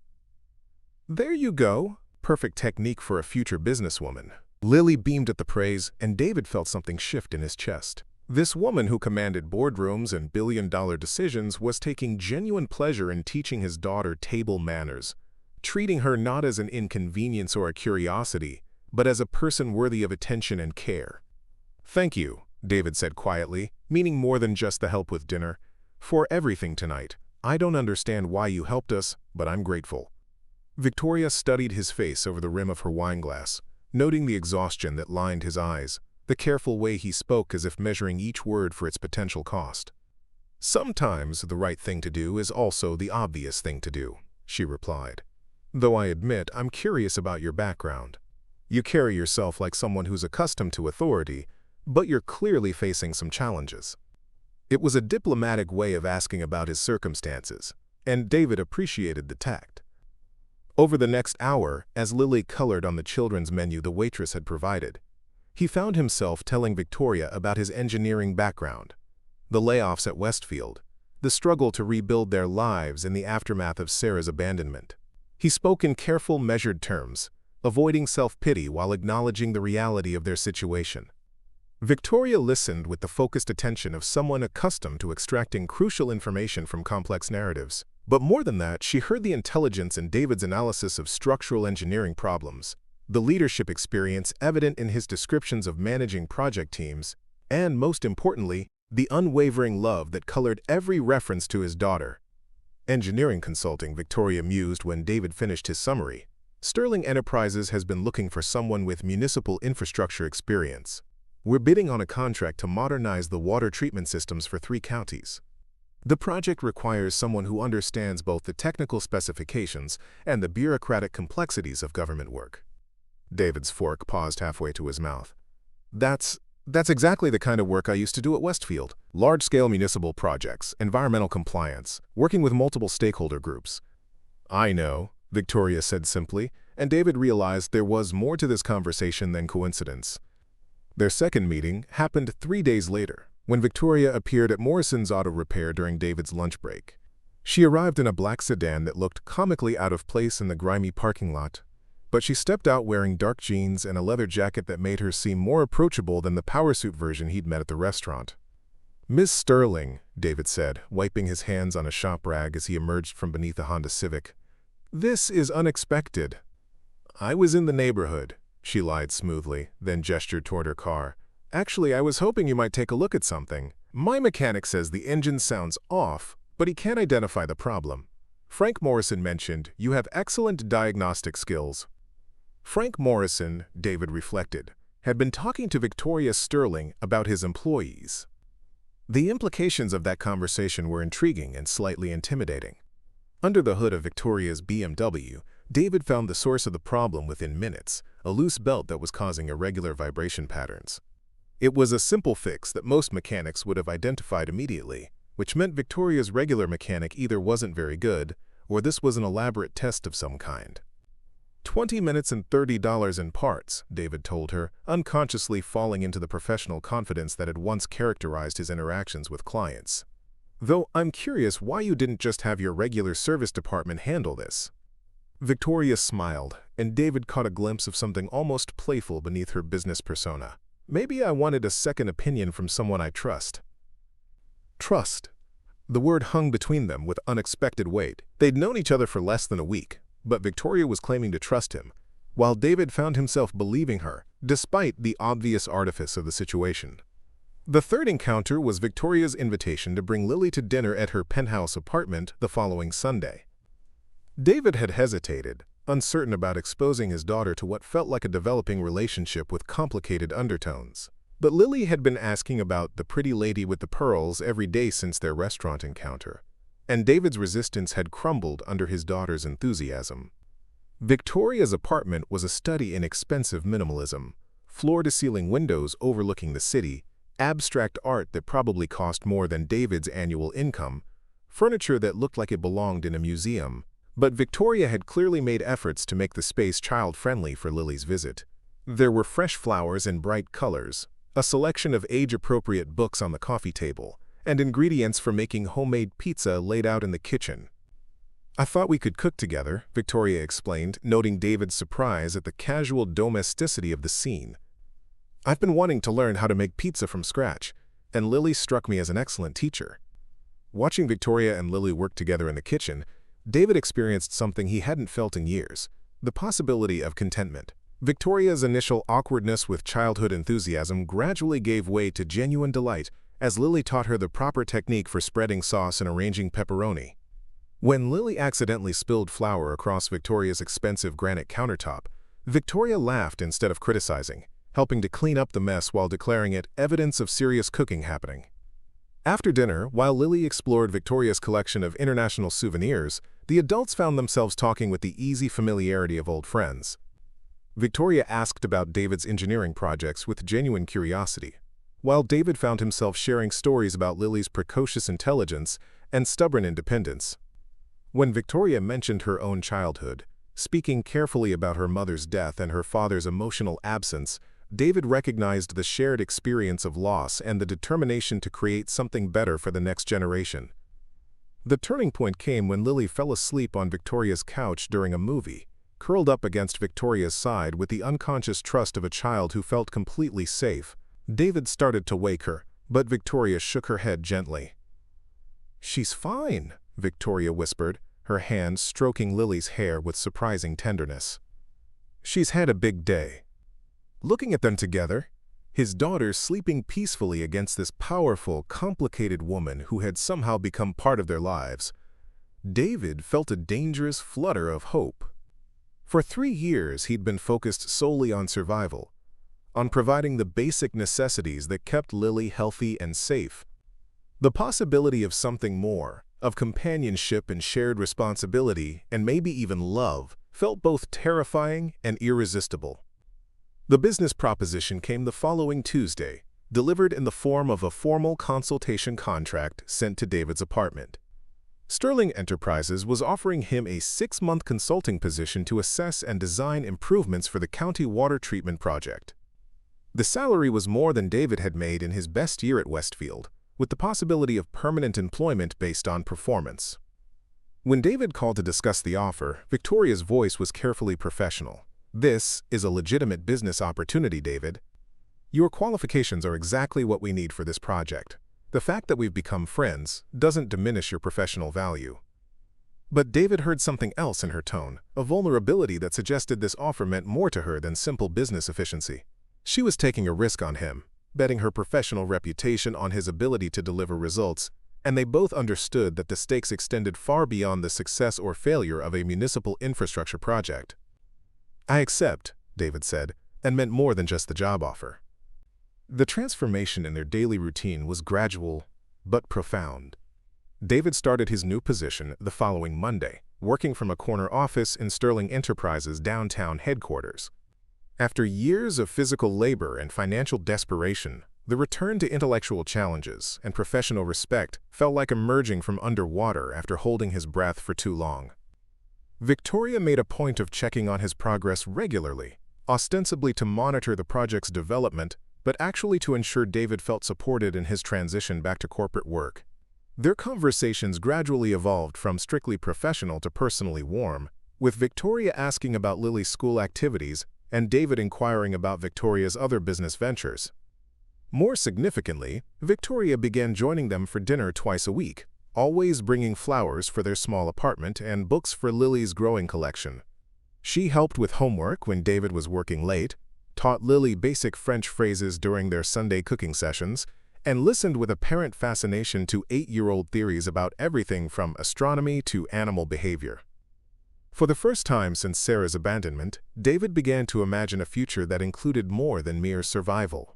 "There you go. Perfect technique for a future businesswoman." Lily beamed at the praise, and David felt something shift in his chest. This woman who commanded boardrooms and billion-dollar decisions was taking genuine pleasure in teaching his daughter table manners, treating her not as an inconvenience or a curiosity, but as a person worthy of attention and care. "Thank you," David said quietly, meaning more than just the help with dinner. "For everything tonight. I don't understand why you helped us, but I'm grateful." Victoria studied his face over the rim of her wineglass, noting the exhaustion that lined his eyes, the careful way he spoke as if measuring each word for its potential cost. "Sometimes the right thing to do is also the obvious thing to do," she replied. "Though I admit I'm curious about your background. You carry yourself like someone who's accustomed to authority, but you're clearly facing some challenges." It was a diplomatic way of asking about his circumstances, and David appreciated the tact. Over the next hour, as Lily colored on the children's menu the waitress had provided, he found himself telling Victoria about his engineering background, the layoffs at Westfield, the struggle to rebuild their lives in the aftermath of Sarah's abandonment. He spoke in careful, measured terms, avoiding self-pity while acknowledging the reality of their situation. Victoria listened with the focused attention of someone accustomed to extracting crucial information from complex narratives. But more than that, she heard the intelligence in David's analysis of structural engineering problems, the leadership experience evident in his descriptions of managing project teams, and, most importantly, the unwavering love that colored every reference to his daughter. "Engineering consulting," Victoria mused when David finished his summary. "Sterling Enterprises has been looking for someone with municipal infrastructure experience. We're bidding on a contract to modernize the water treatment systems for 3 counties. The project requires someone who understands both the technical specifications and the bureaucratic complexities of government work." David's fork paused halfway to his mouth. That's exactly the kind of work I used to do at Westfield. Large-scale municipal projects, environmental compliance, working with multiple stakeholder groups." "I know," Victoria said simply, and David realized there was more to this conversation than coincidence. Their second meeting happened 3 days later, when Victoria appeared at Morrison's Auto Repair during David's lunch break. She arrived in a black sedan that looked comically out of place in the grimy parking lot, but she stepped out wearing dark jeans and a leather jacket that made her seem more approachable than the powersuit version he'd met at the restaurant. "Miss Sterling," David said, wiping his hands on a shop rag as he emerged from beneath a Honda Civic. "This is unexpected." "I was in the neighborhood," she lied smoothly, then gestured toward her car. "Actually, I was hoping you might take a look at something. My mechanic says the engine sounds off, but he can't identify the problem. Frank Morrison mentioned you have excellent diagnostic skills." Frank Morrison, David reflected, had been talking to Victoria Sterling about his employees. The implications of that conversation were intriguing and slightly intimidating. Under the hood of Victoria's BMW, David found the source of the problem within minutes, a loose belt that was causing irregular vibration patterns. It was a simple fix that most mechanics would have identified immediately, which meant Victoria's regular mechanic either wasn't very good, or this was an elaborate test of some kind. 20 minutes and $30 in parts, David told her, unconsciously falling into the professional confidence that had once characterized his interactions with clients. Though I'm curious why you didn't just have your regular service department handle this. Victoria smiled, and David caught a glimpse of something almost playful beneath her business persona. Maybe I wanted a second opinion from someone I trust. Trust. The word hung between them with unexpected weight. They'd known each other for less than a week, but Victoria was claiming to trust him, while David found himself believing her, despite the obvious artifice of the situation. The third encounter was Victoria's invitation to bring Lily to dinner at her penthouse apartment the following Sunday. David had hesitated, uncertain about exposing his daughter to what felt like a developing relationship with complicated undertones. But Lily had been asking about the pretty lady with the pearls every day since their restaurant encounter, and David's resistance had crumbled under his daughter's enthusiasm. Victoria's apartment was a study in expensive minimalism, floor-to-ceiling windows overlooking the city, abstract art that probably cost more than David's annual income, furniture that looked like it belonged in a museum. But Victoria had clearly made efforts to make the space child-friendly for Lily's visit. There were fresh flowers in bright colors, a selection of age-appropriate books on the coffee table, and ingredients for making homemade pizza laid out in the kitchen. "I thought we could cook together," Victoria explained, noting David's surprise at the casual domesticity of the scene. "I've been wanting to learn how to make pizza from scratch, and Lily struck me as an excellent teacher." Watching Victoria and Lily work together in the kitchen, David experienced something he hadn't felt in years: the possibility of contentment. Victoria's initial awkwardness with childhood enthusiasm gradually gave way to genuine delight as Lily taught her the proper technique for spreading sauce and arranging pepperoni. When Lily accidentally spilled flour across Victoria's expensive granite countertop, Victoria laughed instead of criticizing, helping to clean up the mess while declaring it evidence of serious cooking happening. After dinner, while Lily explored Victoria's collection of international souvenirs, the adults found themselves talking with the easy familiarity of old friends. Victoria asked about David's engineering projects with genuine curiosity, while David found himself sharing stories about Lily's precocious intelligence and stubborn independence. When Victoria mentioned her own childhood, speaking carefully about her mother's death and her father's emotional absence, David recognized the shared experience of loss and the determination to create something better for the next generation. The turning point came when Lily fell asleep on Victoria's couch during a movie, curled up against Victoria's side with the unconscious trust of a child who felt completely safe. David started to wake her, but Victoria shook her head gently. "She's fine," Victoria whispered, her hand stroking Lily's hair with surprising tenderness. "She's had a big day." Looking at them together, his daughter sleeping peacefully against this powerful, complicated woman who had somehow become part of their lives, David felt a dangerous flutter of hope. For 3 years, he'd been focused solely on survival, on providing the basic necessities that kept Lily healthy and safe. The possibility of something more, of companionship and shared responsibility, and maybe even love, felt both terrifying and irresistible. The business proposition came the following Tuesday, delivered in the form of a formal consultation contract sent to David's apartment. Sterling Enterprises was offering him a 6-month consulting position to assess and design improvements for the county water treatment project. The salary was more than David had made in his best year at Westfield, with the possibility of permanent employment based on performance. When David called to discuss the offer, Victoria's voice was carefully professional. "This is a legitimate business opportunity, David. Your qualifications are exactly what we need for this project. The fact that we've become friends doesn't diminish your professional value." But David heard something else in her tone, a vulnerability that suggested this offer meant more to her than simple business efficiency. She was taking a risk on him, betting her professional reputation on his ability to deliver results, and they both understood that the stakes extended far beyond the success or failure of a municipal infrastructure project. "I accept," David said, and meant more than just the job offer. The transformation in their daily routine was gradual but profound. David started his new position the following Monday, working from a corner office in Sterling Enterprises' downtown headquarters. After years of physical labor and financial desperation, the return to intellectual challenges and professional respect felt like emerging from underwater after holding his breath for too long. Victoria made a point of checking on his progress regularly, ostensibly to monitor the project's development, but actually to ensure David felt supported in his transition back to corporate work. Their conversations gradually evolved from strictly professional to personally warm, with Victoria asking about Lily's school activities and David inquiring about Victoria's other business ventures. More significantly, Victoria began joining them for dinner twice a week, always bringing flowers for their small apartment and books for Lily's growing collection. She helped with homework when David was working late, taught Lily basic French phrases during their Sunday cooking sessions, and listened with apparent fascination to 8-year-old theories about everything from astronomy to animal behavior. For the first time since Sarah's abandonment, David began to imagine a future that included more than mere survival.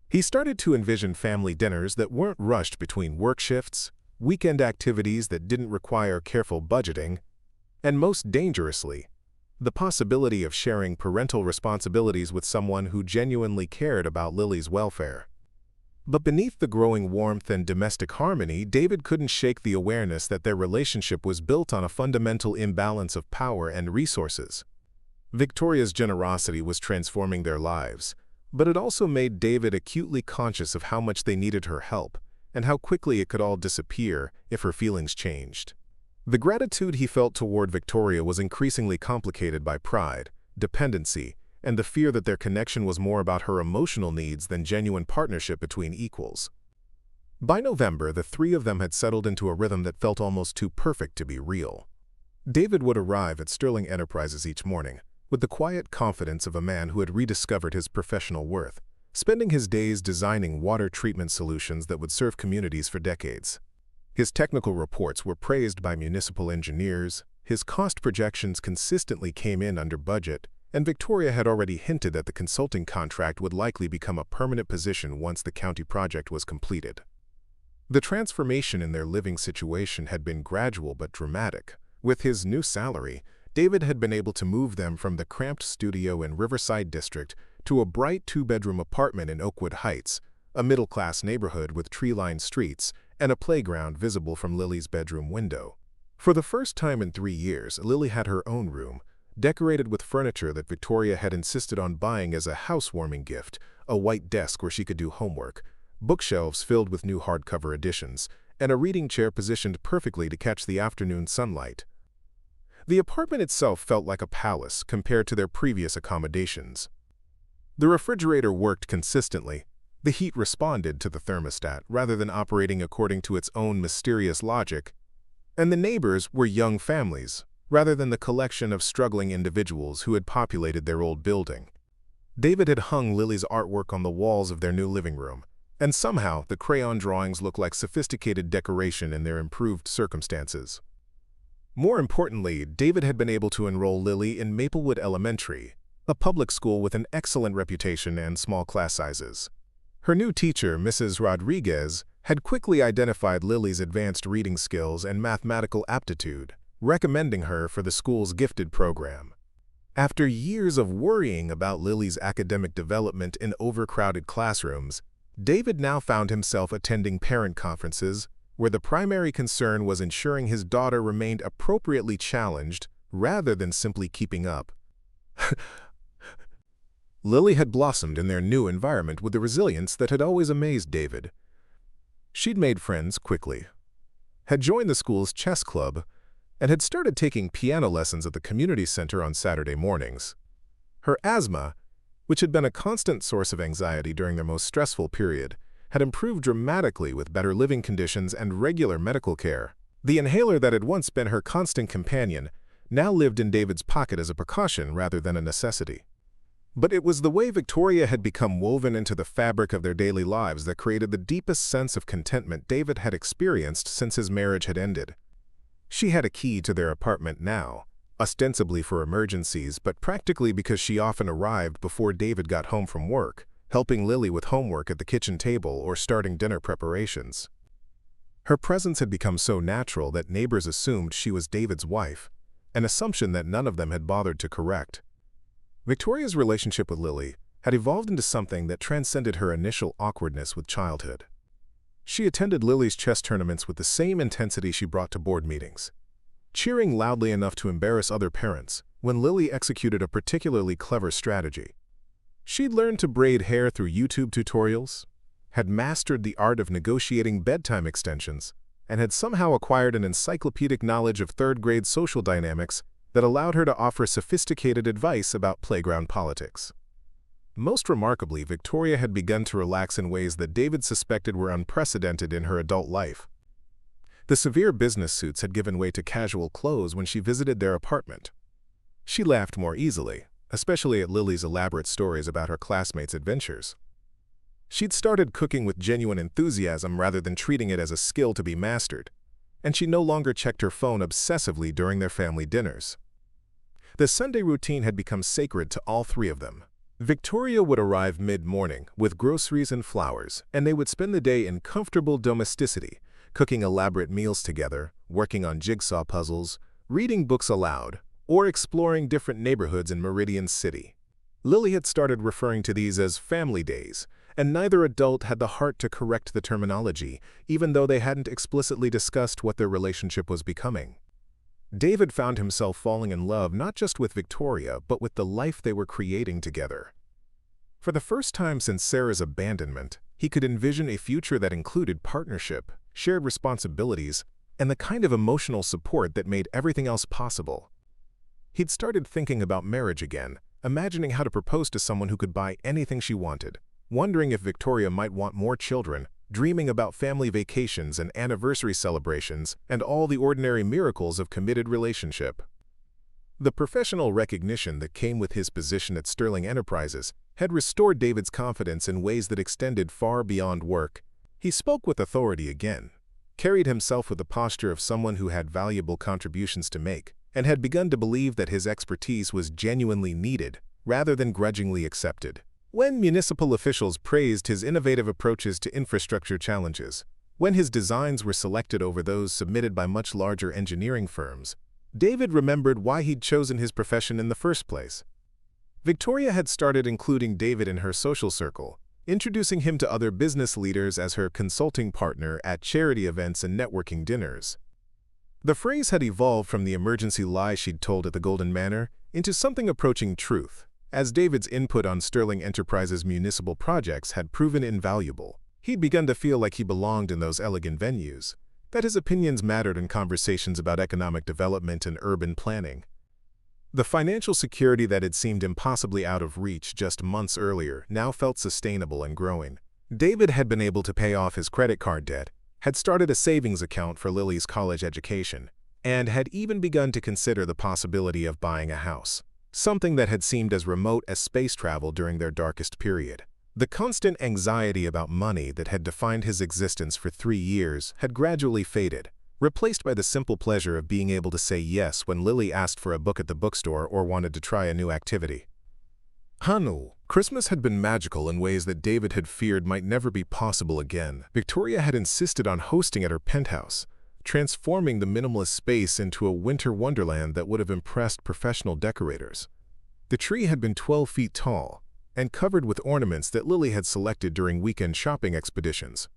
He started to envision family dinners that weren't rushed between work shifts, weekend activities that didn't require careful budgeting, and most dangerously, the possibility of sharing parental responsibilities with someone who genuinely cared about Lily's welfare. But beneath the growing warmth and domestic harmony, David couldn't shake the awareness that their relationship was built on a fundamental imbalance of power and resources. Victoria's generosity was transforming their lives, but it also made David acutely conscious of how much they needed her help, and how quickly it could all disappear if her feelings changed. The gratitude he felt toward Victoria was increasingly complicated by pride, dependency, and the fear that their connection was more about her emotional needs than genuine partnership between equals. By November, the three of them had settled into a rhythm that felt almost too perfect to be real. David would arrive at Sterling Enterprises each morning, with the quiet confidence of a man who had rediscovered his professional worth, spending his days designing water treatment solutions that would serve communities for decades. His technical reports were praised by municipal engineers, his cost projections consistently came in under budget, and Victoria had already hinted that the consulting contract would likely become a permanent position once the county project was completed. The transformation in their living situation had been gradual but dramatic. With his new salary, David had been able to move them from the cramped studio in Riverside District to a bright 2-bedroom apartment in Oakwood Heights, a middle-class neighborhood with tree-lined streets and a playground visible from Lily's bedroom window. For the first time in 3 years, Lily had her own room, decorated with furniture that Victoria had insisted on buying as a housewarming gift, a white desk where she could do homework, bookshelves filled with new hardcover editions, and a reading chair positioned perfectly to catch the afternoon sunlight. The apartment itself felt like a palace compared to their previous accommodations. The refrigerator worked consistently. The heat responded to the thermostat rather than operating according to its own mysterious logic. And the neighbors were young families, rather than the collection of struggling individuals who had populated their old building. David had hung Lily's artwork on the walls of their new living room, and somehow the crayon drawings looked like sophisticated decoration in their improved circumstances. More importantly, David had been able to enroll Lily in Maplewood Elementary, a public school with an excellent reputation and small class sizes. Her new teacher, Mrs. Rodriguez, had quickly identified Lily's advanced reading skills and mathematical aptitude, recommending her for the school's gifted program. After years of worrying about Lily's academic development in overcrowded classrooms, David now found himself attending parent conferences where the primary concern was ensuring his daughter remained appropriately challenged rather than simply keeping up. Lily had blossomed in their new environment with the resilience that had always amazed David. She'd made friends quickly, had joined the school's chess club, and had started taking piano lessons at the community center on Saturday mornings. Her asthma, which had been a constant source of anxiety during their most stressful period, had improved dramatically with better living conditions and regular medical care. The inhaler that had once been her constant companion now lived in David's pocket as a precaution rather than a necessity. But it was the way Victoria had become woven into the fabric of their daily lives that created the deepest sense of contentment David had experienced since his marriage had ended. She had a key to their apartment now, ostensibly for emergencies, but practically because she often arrived before David got home from work, helping Lily with homework at the kitchen table or starting dinner preparations. Her presence had become so natural that neighbors assumed she was David's wife, an assumption that none of them had bothered to correct. Victoria's relationship with Lily had evolved into something that transcended her initial awkwardness with childhood. She attended Lily's chess tournaments with the same intensity she brought to board meetings. cheering loudly enough to embarrass other parents when Lily executed a particularly clever strategy. She'd learned to braid hair through YouTube tutorials, had mastered the art of negotiating bedtime extensions, and had somehow acquired an encyclopedic knowledge of third-grade social dynamics that allowed her to offer sophisticated advice about playground politics. Most remarkably, Victoria had begun to relax in ways that David suspected were unprecedented in her adult life. The severe business suits had given way to casual clothes when she visited their apartment. She laughed more easily, especially at Lily's elaborate stories about her classmates' adventures. She'd started cooking with genuine enthusiasm rather than treating it as a skill to be mastered, and she no longer checked her phone obsessively during their family dinners. The Sunday routine had become sacred to all three of them. Victoria would arrive mid-morning with groceries and flowers, and they would spend the day in comfortable domesticity, cooking elaborate meals together, working on jigsaw puzzles, reading books aloud, or exploring different neighborhoods in Meridian City. Lily had started referring to these as family days, and neither adult had the heart to correct the terminology, even though they hadn't explicitly discussed what their relationship was becoming. David found himself falling in love not just with Victoria, but with the life they were creating together. For the first time since Sarah's abandonment, he could envision a future that included partnership, shared responsibilities, and the kind of emotional support that made everything else possible. He'd started thinking about marriage again, imagining how to propose to someone who could buy anything she wanted, wondering if Victoria might want more children, dreaming about family vacations and anniversary celebrations and all the ordinary miracles of committed relationship. The professional recognition that came with his position at Sterling Enterprises had restored David's confidence in ways that extended far beyond work. He spoke with authority again, carried himself with the posture of someone who had valuable contributions to make, and had begun to believe that his expertise was genuinely needed rather than grudgingly accepted. When municipal officials praised his innovative approaches to infrastructure challenges, when his designs were selected over those submitted by much larger engineering firms, David remembered why he'd chosen his profession in the first place. Victoria had started including David in her social circle, introducing him to other business leaders as her consulting partner at charity events and networking dinners. The phrase had evolved from the emergency lie she'd told at the Golden Manor into something approaching truth, as David's input on Sterling Enterprises' municipal projects had proven invaluable. He'd begun to feel like he belonged in those elegant venues, that his opinions mattered in conversations about economic development and urban planning. The financial security that had seemed impossibly out of reach just months earlier now felt sustainable and growing. David had been able to pay off his credit card debt, had started a savings account for Lily's college education, and had even begun to consider the possibility of buying a house, something that had seemed as remote as space travel during their darkest period. The constant anxiety about money that had defined his existence for 3 years had gradually faded, replaced by the simple pleasure of being able to say yes when Lily asked for a book at the bookstore or wanted to try a new activity. Christmas had been magical in ways that David had feared might never be possible again. Victoria had insisted on hosting at her penthouse, transforming the minimalist space into a winter wonderland that would have impressed professional decorators. The tree had been 12 feet tall and covered with ornaments that Lily had selected during weekend shopping expeditions.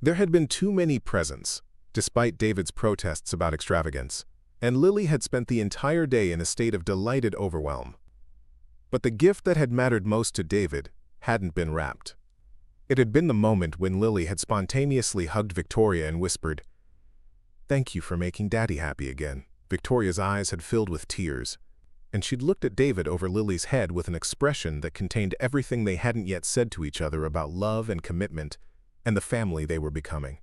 There had been too many presents, despite David's protests about extravagance, and Lily had spent the entire day in a state of delighted overwhelm. But the gift that had mattered most to David hadn't been wrapped. It had been the moment when Lily had spontaneously hugged Victoria and whispered, "Thank you for making Daddy happy again." Victoria's eyes had filled with tears, and she'd looked at David over Lily's head with an expression that contained everything they hadn't yet said to each other about love and commitment and the family they were becoming.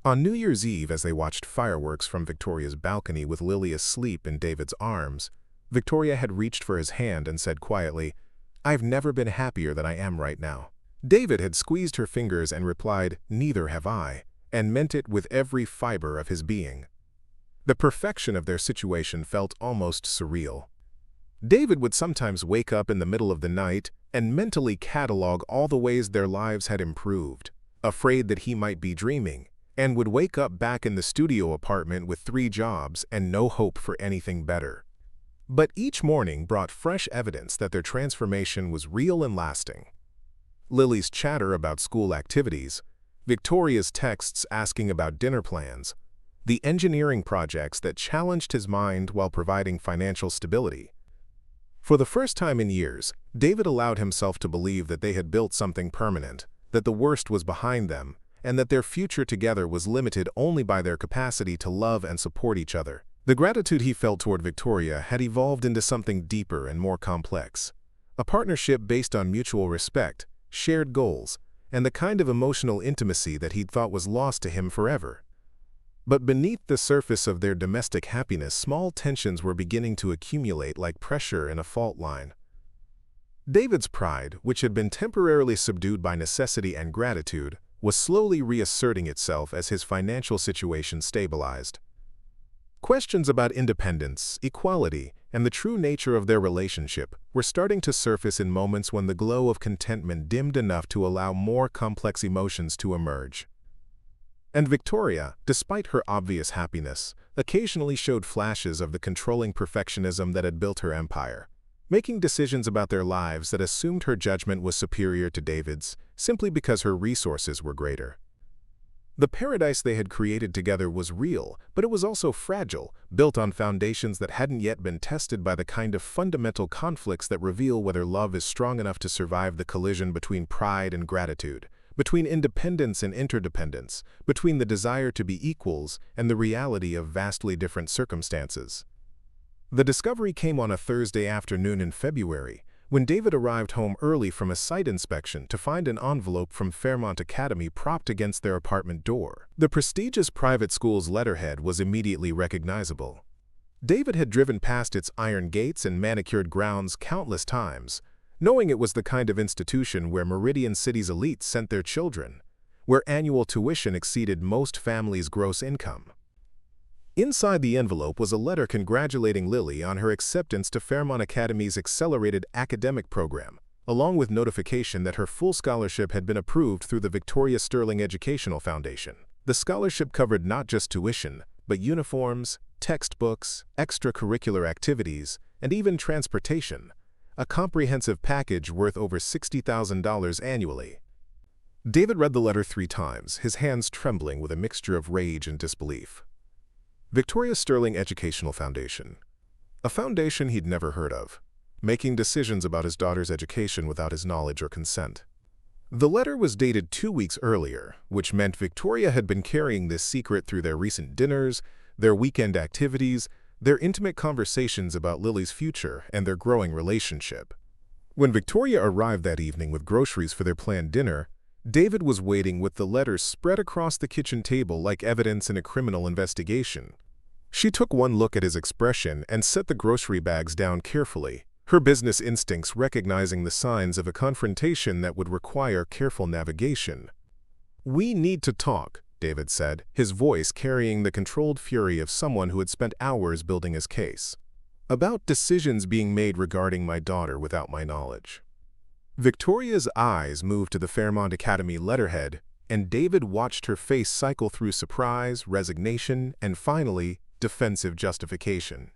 On New Year's Eve, as they watched fireworks from Victoria's balcony with Lily asleep in David's arms, Victoria had reached for his hand and said quietly, "I've never been happier than I am right now." David had squeezed her fingers and replied, "Neither have I," and meant it with every fiber of his being. The perfection of their situation felt almost surreal. David would sometimes wake up in the middle of the night and mentally catalog all the ways their lives had improved, afraid that he might be dreaming, and would wake up back in the studio apartment with 3 jobs and no hope for anything better. But each morning brought fresh evidence that their transformation was real and lasting. Lily's chatter about school activities, Victoria's texts asking about dinner plans, the engineering projects that challenged his mind while providing financial stability. For the first time in years, David allowed himself to believe that they had built something permanent, that the worst was behind them, and that their future together was limited only by their capacity to love and support each other. The gratitude he felt toward Victoria had evolved into something deeper and more complex, a partnership based on mutual respect, shared goals, and the kind of emotional intimacy that he'd thought was lost to him forever. But beneath the surface of their domestic happiness, small tensions were beginning to accumulate like pressure in a fault line. David's pride, which had been temporarily subdued by necessity and gratitude, was slowly reasserting itself as his financial situation stabilized. Questions about independence, equality, and the true nature of their relationship were starting to surface in moments when the glow of contentment dimmed enough to allow more complex emotions to emerge. And Victoria, despite her obvious happiness, occasionally showed flashes of the controlling perfectionism that had built her empire, making decisions about their lives that assumed her judgment was superior to David's, simply because her resources were greater. The paradise they had created together was real, but it was also fragile, built on foundations that hadn't yet been tested by the kind of fundamental conflicts that reveal whether love is strong enough to survive the collision between pride and gratitude, between independence and interdependence, between the desire to be equals and the reality of vastly different circumstances. The discovery came on a Thursday afternoon in February, when David arrived home early from a site inspection to find an envelope from Fairmont Academy propped against their apartment door. The prestigious private school's letterhead was immediately recognizable. David had driven past its iron gates and manicured grounds countless times, knowing it was the kind of institution where Meridian City's elites sent their children, where annual tuition exceeded most families' gross income. Inside the envelope was a letter congratulating Lily on her acceptance to Fairmont Academy's accelerated academic program, along with notification that her full scholarship had been approved through the Victoria Sterling Educational Foundation. The scholarship covered not just tuition, but uniforms, textbooks, extracurricular activities, and even transportation, a comprehensive package worth over $60,000 annually. David read the letter 3 times, his hands trembling with a mixture of rage and disbelief. Victoria Sterling Educational Foundation. A foundation he'd never heard of, making decisions about his daughter's education without his knowledge or consent. The letter was dated 2 weeks earlier, which meant Victoria had been carrying this secret through their recent dinners, their weekend activities, their intimate conversations about Lily's future, and their growing relationship. When Victoria arrived that evening with groceries for their planned dinner, David was waiting with the letters spread across the kitchen table like evidence in a criminal investigation. She took one look at his expression and set the grocery bags down carefully, her business instincts recognizing the signs of a confrontation that would require careful navigation. "We need to talk," David said, his voice carrying the controlled fury of someone who had spent hours building his case. "About decisions being made regarding my daughter without my knowledge." Victoria's eyes moved to the Fairmont Academy letterhead, and David watched her face cycle through surprise, resignation, and finally, defensive justification.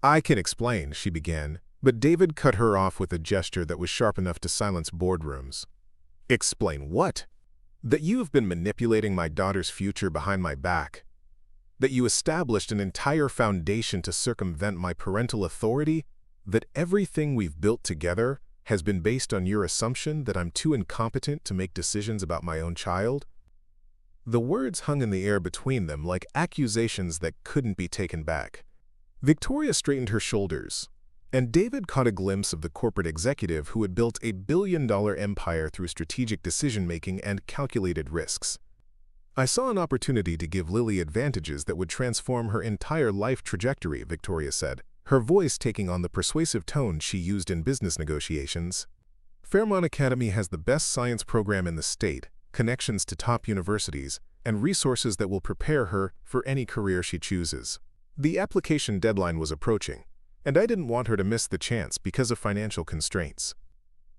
"I can explain," she began, but David cut her off with a gesture that was sharp enough to silence boardrooms. "Explain what?" "That you have been manipulating my daughter's future behind my back. That you established an entire foundation to circumvent my parental authority. That everything we've built together has been based on your assumption that I'm too incompetent to make decisions about my own child." The words hung in the air between them like accusations that couldn't be taken back. Victoria straightened her shoulders, and David caught a glimpse of the corporate executive who had built a billion-dollar empire through strategic decision-making and calculated risks. "I saw an opportunity to give Lily advantages that would transform her entire life trajectory," Victoria said, her voice taking on the persuasive tone she used in business negotiations. "Fairmont Academy has the best science program in the state, connections to top universities, and resources that will prepare her for any career she chooses. The application deadline was approaching, and I didn't want her to miss the chance because of financial constraints."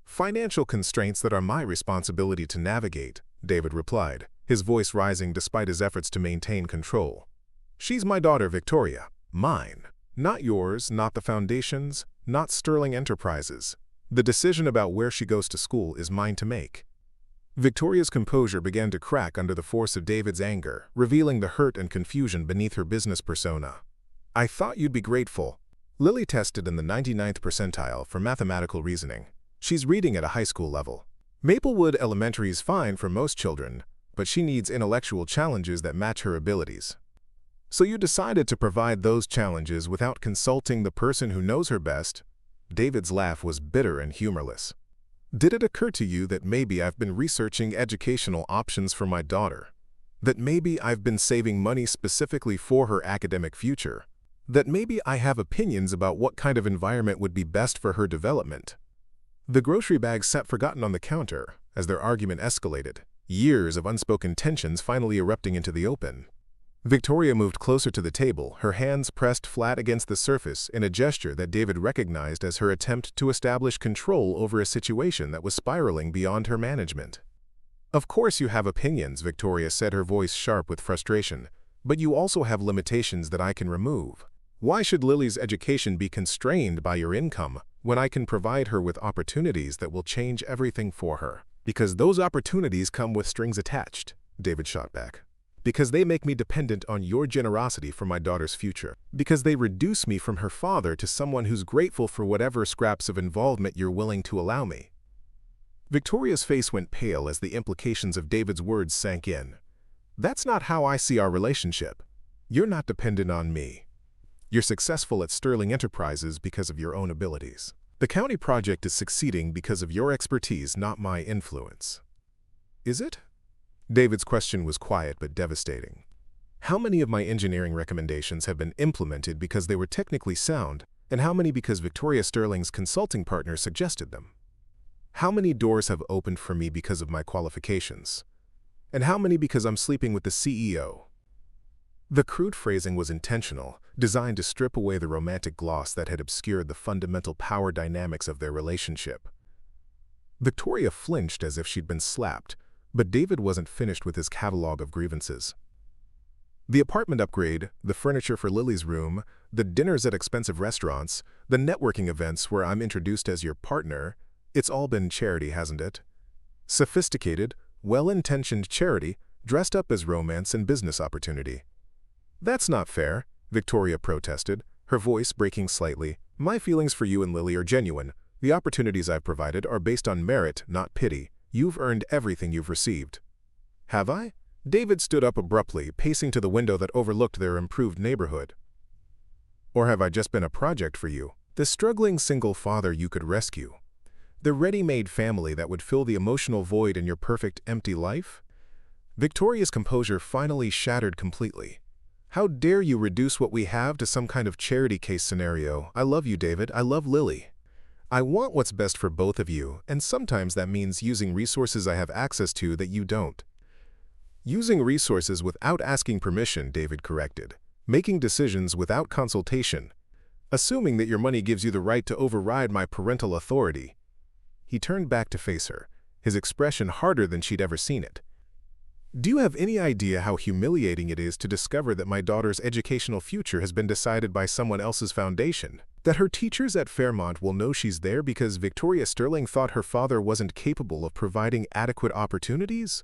"Financial constraints that are my responsibility to navigate," David replied, his voice rising despite his efforts to maintain control. "She's my daughter, Victoria. Mine. Not yours, not the foundation's, not Sterling Enterprises. The decision about where she goes to school is mine to make." Victoria's composure began to crack under the force of David's anger, revealing the hurt and confusion beneath her business persona. "I thought you'd be grateful." Lily tested in the 99th percentile for mathematical reasoning. She's reading at a high school level. Maplewood Elementary is fine for most children, but she needs intellectual challenges that match her abilities. "So you decided to provide those challenges without consulting the person who knows her best?" David's laugh was bitter and humorless. "Did it occur to you that maybe I've been researching educational options for my daughter? That maybe I've been saving money specifically for her academic future? That maybe I have opinions about what kind of environment would be best for her development?" The grocery bags sat forgotten on the counter as their argument escalated, years of unspoken tensions finally erupting into the open. Victoria moved closer to the table, her hands pressed flat against the surface in a gesture that David recognized as her attempt to establish control over a situation that was spiraling beyond her management. "Of course you have opinions," Victoria said, her voice sharp with frustration, "but you also have limitations that I can remove. Why should Lily's education be constrained by your income when I can provide her with opportunities that will change everything for her?" "Because those opportunities come with strings attached," David shot back. "Because they make me dependent on your generosity for my daughter's future. Because they reduce me from her father to someone who's grateful for whatever scraps of involvement you're willing to allow me." Victoria's face went pale as the implications of David's words sank in. "That's not how I see our relationship. You're not dependent on me. You're successful at Sterling Enterprises because of your own abilities. The county project is succeeding because of your expertise, not my influence." "Is it?" David's question was quiet but devastating. "How many of my engineering recommendations have been implemented because they were technically sound, and how many because Victoria Sterling's consulting partner suggested them? How many doors have opened for me because of my qualifications? And how many because I'm sleeping with the CEO?" The crude phrasing was intentional, designed to strip away the romantic gloss that had obscured the fundamental power dynamics of their relationship. Victoria flinched as if she'd been slapped, but David wasn't finished with his catalog of grievances. "The apartment upgrade, the furniture for Lily's room, the dinners at expensive restaurants, the networking events where I'm introduced as your partner, it's all been charity, hasn't it? Sophisticated, well-intentioned charity dressed up as romance and business opportunity." "That's not fair," Victoria protested, her voice breaking slightly. "My feelings for you and Lily are genuine. The opportunities I've provided are based on merit, not pity. You've earned everything you've received." "Have I?" David stood up abruptly, pacing to the window that overlooked their improved neighborhood. "Or have I just been a project for you? The struggling single father you could rescue? The ready-made family that would fill the emotional void in your perfect empty life?" Victoria's composure finally shattered completely. "How dare you reduce what we have to some kind of charity case scenario? I love you, David. I love Lily. I want what's best for both of you, and sometimes that means using resources I have access to that you don't." "Using resources without asking permission," David corrected. "Making decisions without consultation. Assuming that your money gives you the right to override my parental authority." He turned back to face her, his expression harder than she'd ever seen it. "Do you have any idea how humiliating it is to discover that my daughter's educational future has been decided by someone else's foundation? That her teachers at Fairmont will know she's there because Victoria Sterling thought her father wasn't capable of providing adequate opportunities?"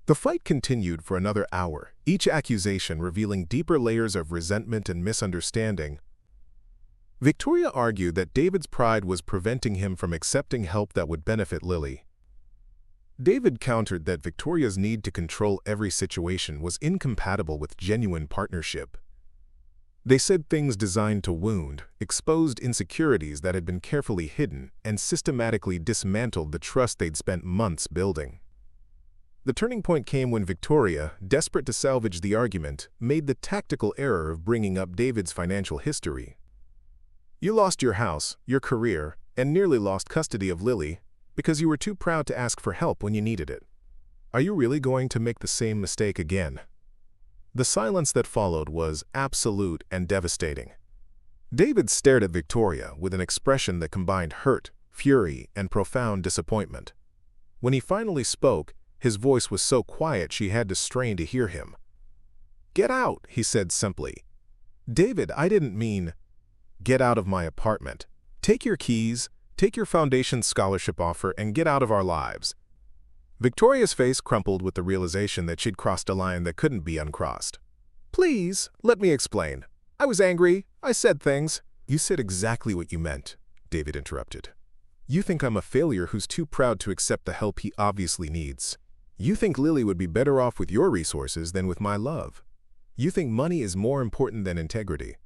The fight continued for another hour, each accusation revealing deeper layers of resentment and misunderstanding. Victoria argued that David's pride was preventing him from accepting help that would benefit Lily. David countered that Victoria's need to control every situation was incompatible with genuine partnership. They said things designed to wound, exposed insecurities that had been carefully hidden, and systematically dismantled the trust they'd spent months building. The turning point came when Victoria, desperate to salvage the argument, made the tactical error of bringing up David's financial history. "You lost your house, your career, and nearly lost custody of Lily because you were too proud to ask for help when you needed it. Are you really going to make the same mistake again?" The silence that followed was absolute and devastating. David stared at Victoria with an expression that combined hurt, fury, and profound disappointment. When he finally spoke, his voice was so quiet she had to strain to hear him. "Get out," he said simply. "David, I didn't mean—" "Get out of my apartment. Take your keys, take your foundation scholarship offer, and get out of our lives." Victoria's face crumpled with the realization that she'd crossed a line that couldn't be uncrossed. "Please, let me explain. I was angry. I said things." "You said exactly what you meant," David interrupted. "You think I'm a failure who's too proud to accept the help he obviously needs. You think Lily would be better off with your resources than with my love. You think money is more important than integrity."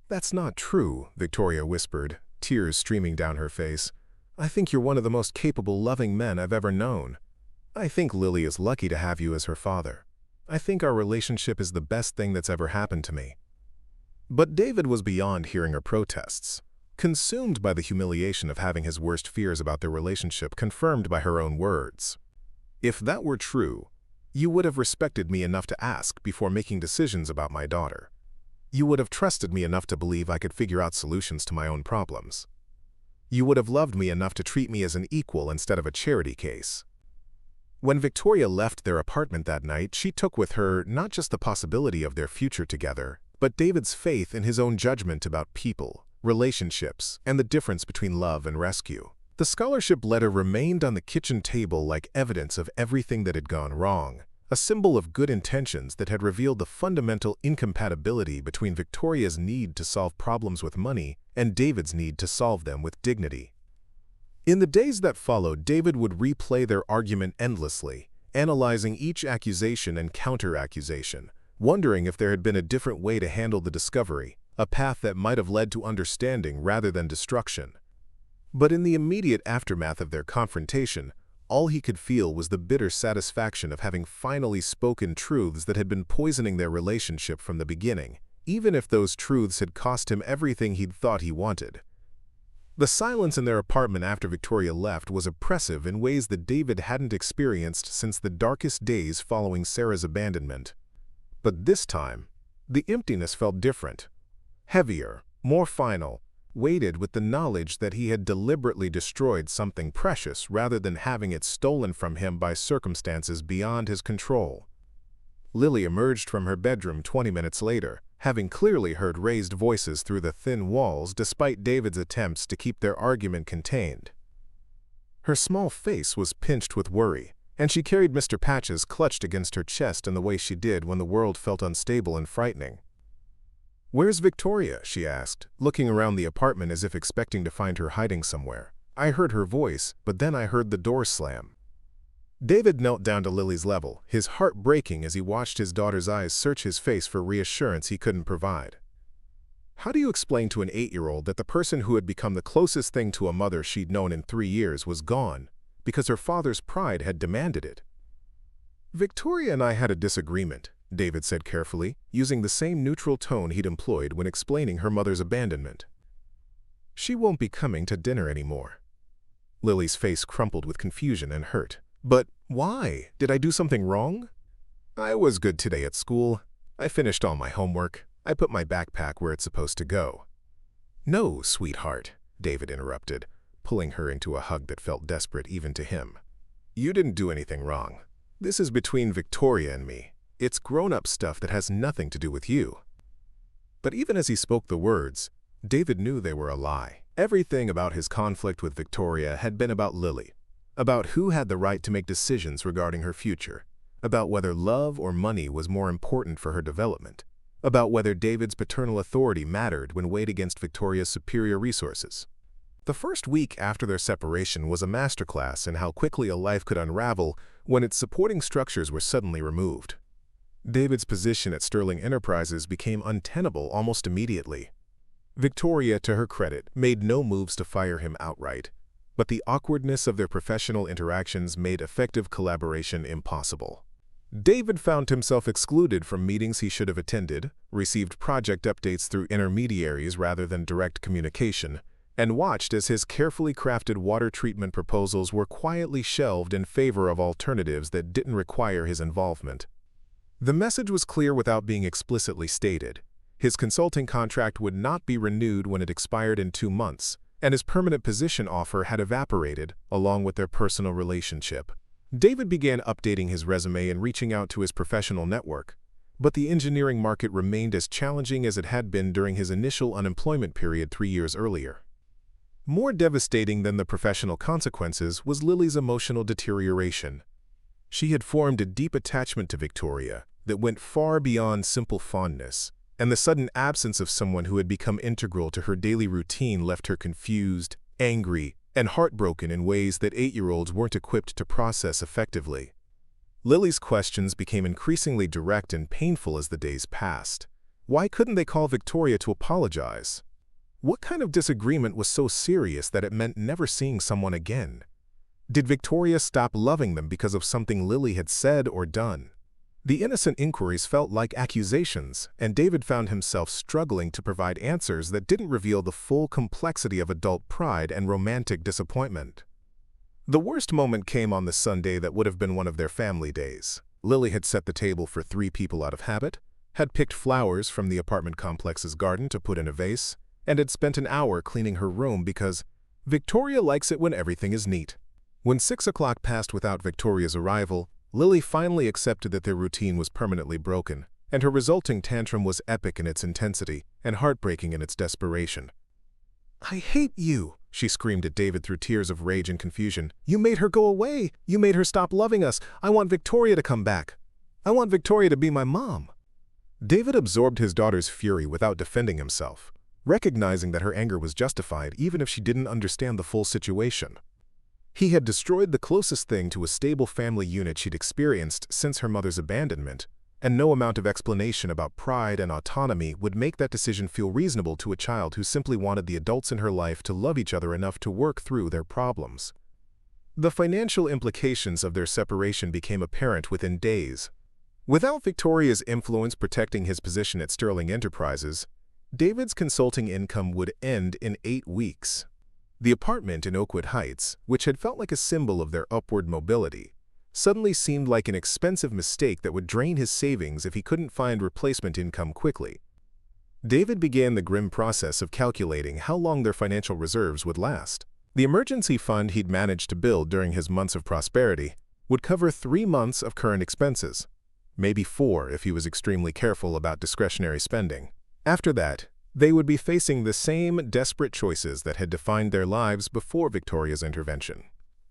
"That's not true," Victoria whispered, tears streaming down her face. "I think you're one of the most capable, loving men I've ever known. I think Lily is lucky to have you as her father. I think our relationship is the best thing that's ever happened to me." But David was beyond hearing her protests, consumed by the humiliation of having his worst fears about their relationship confirmed by her own words. "If that were true, you would have respected me enough to ask before making decisions about my daughter. You would have trusted me enough to believe I could figure out solutions to my own problems. You would have loved me enough to treat me as an equal instead of a charity case." When Victoria left their apartment that night, she took with her not just the possibility of their future together, but David's faith in his own judgment about people, relationships, and the difference between love and rescue. The scholarship letter remained on the kitchen table like evidence of everything that had gone wrong, a symbol of good intentions that had revealed the fundamental incompatibility between Victoria's need to solve problems with money and David's need to solve them with dignity. In the days that followed, David would replay their argument endlessly, analyzing each accusation and counter-accusation, wondering if there had been a different way to handle the discovery, a path that might have led to understanding rather than destruction. But in the immediate aftermath of their confrontation, all he could feel was the bitter satisfaction of having finally spoken truths that had been poisoning their relationship from the beginning, even if those truths had cost him everything he'd thought he wanted. The silence in their apartment after Victoria left was oppressive in ways that David hadn't experienced since the darkest days following Sarah's abandonment. But this time, the emptiness felt different, heavier, more final, weighted with the knowledge that he had deliberately destroyed something precious rather than having it stolen from him by circumstances beyond his control. Lily emerged from her bedroom 20 minutes later, having clearly heard raised voices through the thin walls despite David's attempts to keep their argument contained. Her small face was pinched with worry, and she carried Mr. Patches clutched against her chest in the way she did when the world felt unstable and frightening. "Where's Victoria?" she asked, looking around the apartment as if expecting to find her hiding somewhere. "I heard her voice, but then I heard the door slam." David knelt down to Lily's level, his heart breaking as he watched his daughter's eyes search his face for reassurance he couldn't provide. How do you explain to an 8-year-old that the person who had become the closest thing to a mother she'd known in 3 years was gone because her father's pride had demanded it? "Victoria and I had a disagreement," David said carefully, using the same neutral tone he'd employed when explaining her mother's abandonment. "She won't be coming to dinner anymore." Lily's face crumpled with confusion and hurt. "But why? Did I do something wrong?" "I was good today at school. I finished all my homework. I put my backpack where it's supposed to go." "No, sweetheart," David interrupted, pulling her into a hug that felt desperate even to him. "You didn't do anything wrong. This is between Victoria and me. It's grown-up stuff that has nothing to do with you." But even as he spoke the words, David knew they were a lie. Everything about his conflict with Victoria had been about Lily, about who had the right to make decisions regarding her future, about whether love or money was more important for her development, about whether David's paternal authority mattered when weighed against Victoria's superior resources. The first week after their separation was a masterclass in how quickly a life could unravel when its supporting structures were suddenly removed. David's position at Sterling Enterprises became untenable almost immediately. Victoria, to her credit, made no moves to fire him outright, but the awkwardness of their professional interactions made effective collaboration impossible. David found himself excluded from meetings he should have attended, received project updates through intermediaries rather than direct communication, and watched as his carefully crafted water treatment proposals were quietly shelved in favor of alternatives that didn't require his involvement. The message was clear without being explicitly stated. His consulting contract would not be renewed when it expired in 2 months, and his permanent position offer had evaporated, along with their personal relationship. David began updating his resume and reaching out to his professional network, but the engineering market remained as challenging as it had been during his initial unemployment period 3 years earlier. More devastating than the professional consequences was Lily's emotional deterioration. She had formed a deep attachment to Victoria that went far beyond simple fondness, and the sudden absence of someone who had become integral to her daily routine left her confused, angry, and heartbroken in ways that 8-year-olds weren't equipped to process effectively. Lily's questions became increasingly direct and painful as the days passed. Why couldn't they call Victoria to apologize? What kind of disagreement was so serious that it meant never seeing someone again? Did Victoria stop loving them because of something Lily had said or done? The innocent inquiries felt like accusations, and David found himself struggling to provide answers that didn't reveal the full complexity of adult pride and romantic disappointment. The worst moment came on the Sunday that would have been one of their family days. Lily had set the table for 3 people out of habit, had picked flowers from the apartment complex's garden to put in a vase, and had spent an hour cleaning her room because Victoria likes it when everything is neat. When 6 o'clock passed without Victoria's arrival, Lily finally accepted that their routine was permanently broken, and her resulting tantrum was epic in its intensity and heartbreaking in its desperation. "I hate you," she screamed at David through tears of rage and confusion. "You made her go away. You made her stop loving us. I want Victoria to come back. I want Victoria to be my mom." David absorbed his daughter's fury without defending himself, recognizing that her anger was justified even if she didn't understand the full situation. He had destroyed the closest thing to a stable family unit she'd experienced since her mother's abandonment, and no amount of explanation about pride and autonomy would make that decision feel reasonable to a child who simply wanted the adults in her life to love each other enough to work through their problems. The financial implications of their separation became apparent within days. Without Victoria's influence protecting his position at Sterling Enterprises, David's consulting income would end in 8 weeks. The apartment in Oakwood Heights, which had felt like a symbol of their upward mobility, suddenly seemed like an expensive mistake that would drain his savings if he couldn't find replacement income quickly. David began the grim process of calculating how long their financial reserves would last. The emergency fund he'd managed to build during his months of prosperity would cover 3 months of current expenses, maybe 4 if he was extremely careful about discretionary spending. After that, they would be facing the same desperate choices that had defined their lives before Victoria's intervention.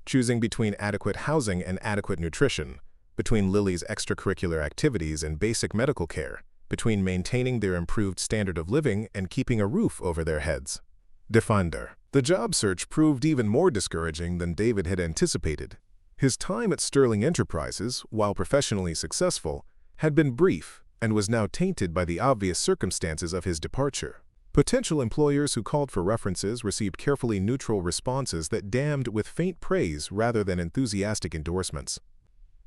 Choosing between adequate housing and adequate nutrition, between Lily's extracurricular activities and basic medical care, between maintaining their improved standard of living and keeping a roof over their heads. Defender. The job search proved even more discouraging than David had anticipated. His time at Sterling Enterprises, while professionally successful, had been brief and was now tainted by the obvious circumstances of his departure. Potential employers who called for references received carefully neutral responses that damned with faint praise rather than enthusiastic endorsements.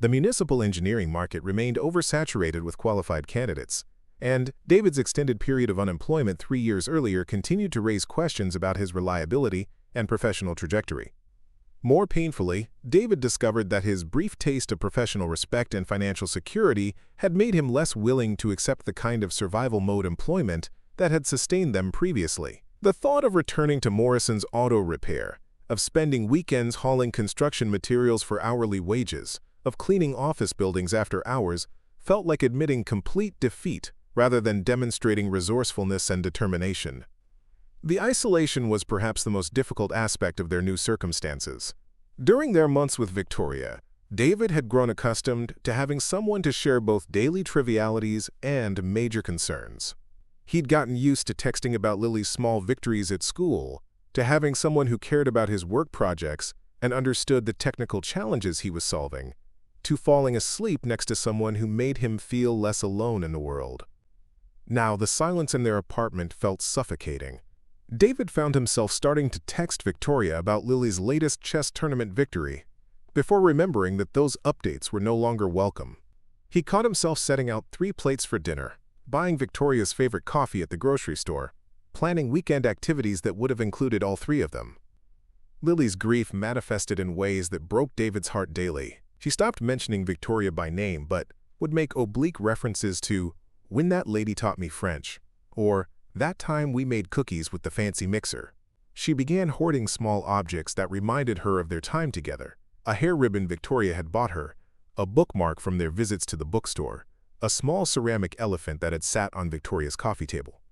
The municipal engineering market remained oversaturated with qualified candidates, and David's extended period of unemployment 3 years earlier continued to raise questions about his reliability and professional trajectory. More painfully, David discovered that his brief taste of professional respect and financial security had made him less willing to accept the kind of survival mode employment that had sustained them previously. The thought of returning to Morrison's auto repair, of spending weekends hauling construction materials for hourly wages, of cleaning office buildings after hours, felt like admitting complete defeat rather than demonstrating resourcefulness and determination. The isolation was perhaps the most difficult aspect of their new circumstances. During their months with Victoria, David had grown accustomed to having someone to share both daily trivialities and major concerns. He'd gotten used to texting about Lily's small victories at school, to having someone who cared about his work projects and understood the technical challenges he was solving, to falling asleep next to someone who made him feel less alone in the world. Now, the silence in their apartment felt suffocating. David found himself starting to text Victoria about Lily's latest chess tournament victory, before remembering that those updates were no longer welcome. He caught himself setting out 3 plates for dinner, buying Victoria's favorite coffee at the grocery store, planning weekend activities that would have included all 3 of them. Lily's grief manifested in ways that broke David's heart daily. She stopped mentioning Victoria by name, but would make oblique references to, "When that lady taught me French," or "That time we made cookies with the fancy mixer." She began hoarding small objects that reminded her of their time together. A hair ribbon Victoria had bought her, a bookmark from their visits to the bookstore, a small ceramic elephant that had sat on Victoria's coffee table.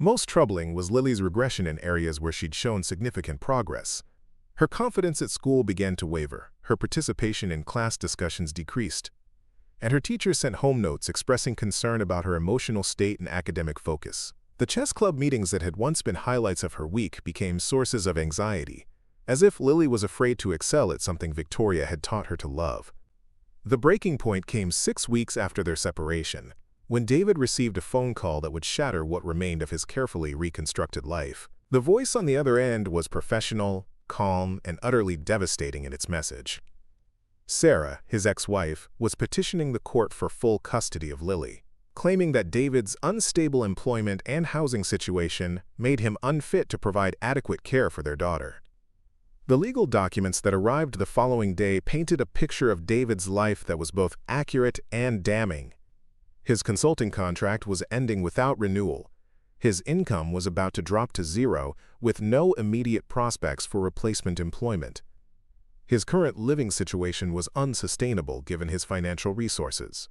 Most troubling was Lily's regression in areas where she'd shown significant progress. Her confidence at school began to waver, her participation in class discussions decreased, and her teachers sent home notes expressing concern about her emotional state and academic focus. The chess club meetings that had once been highlights of her week became sources of anxiety, as if Lily was afraid to excel at something Victoria had taught her to love. The breaking point came 6 weeks after their separation, when David received a phone call that would shatter what remained of his carefully reconstructed life. The voice on the other end was professional, calm, and utterly devastating in its message. Sarah, his ex-wife, was petitioning the court for full custody of Lily, claiming that David's unstable employment and housing situation made him unfit to provide adequate care for their daughter. The legal documents that arrived the following day painted a picture of David's life that was both accurate and damning. His consulting contract was ending without renewal. His income was about to drop to zero, with no immediate prospects for replacement employment. His current living situation was unsustainable given his financial resources.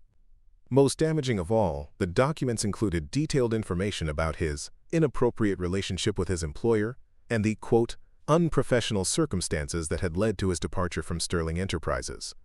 Most damaging of all, the documents included detailed information about his inappropriate relationship with his employer and the, quote, unprofessional circumstances that had led to his departure from Sterling Enterprises.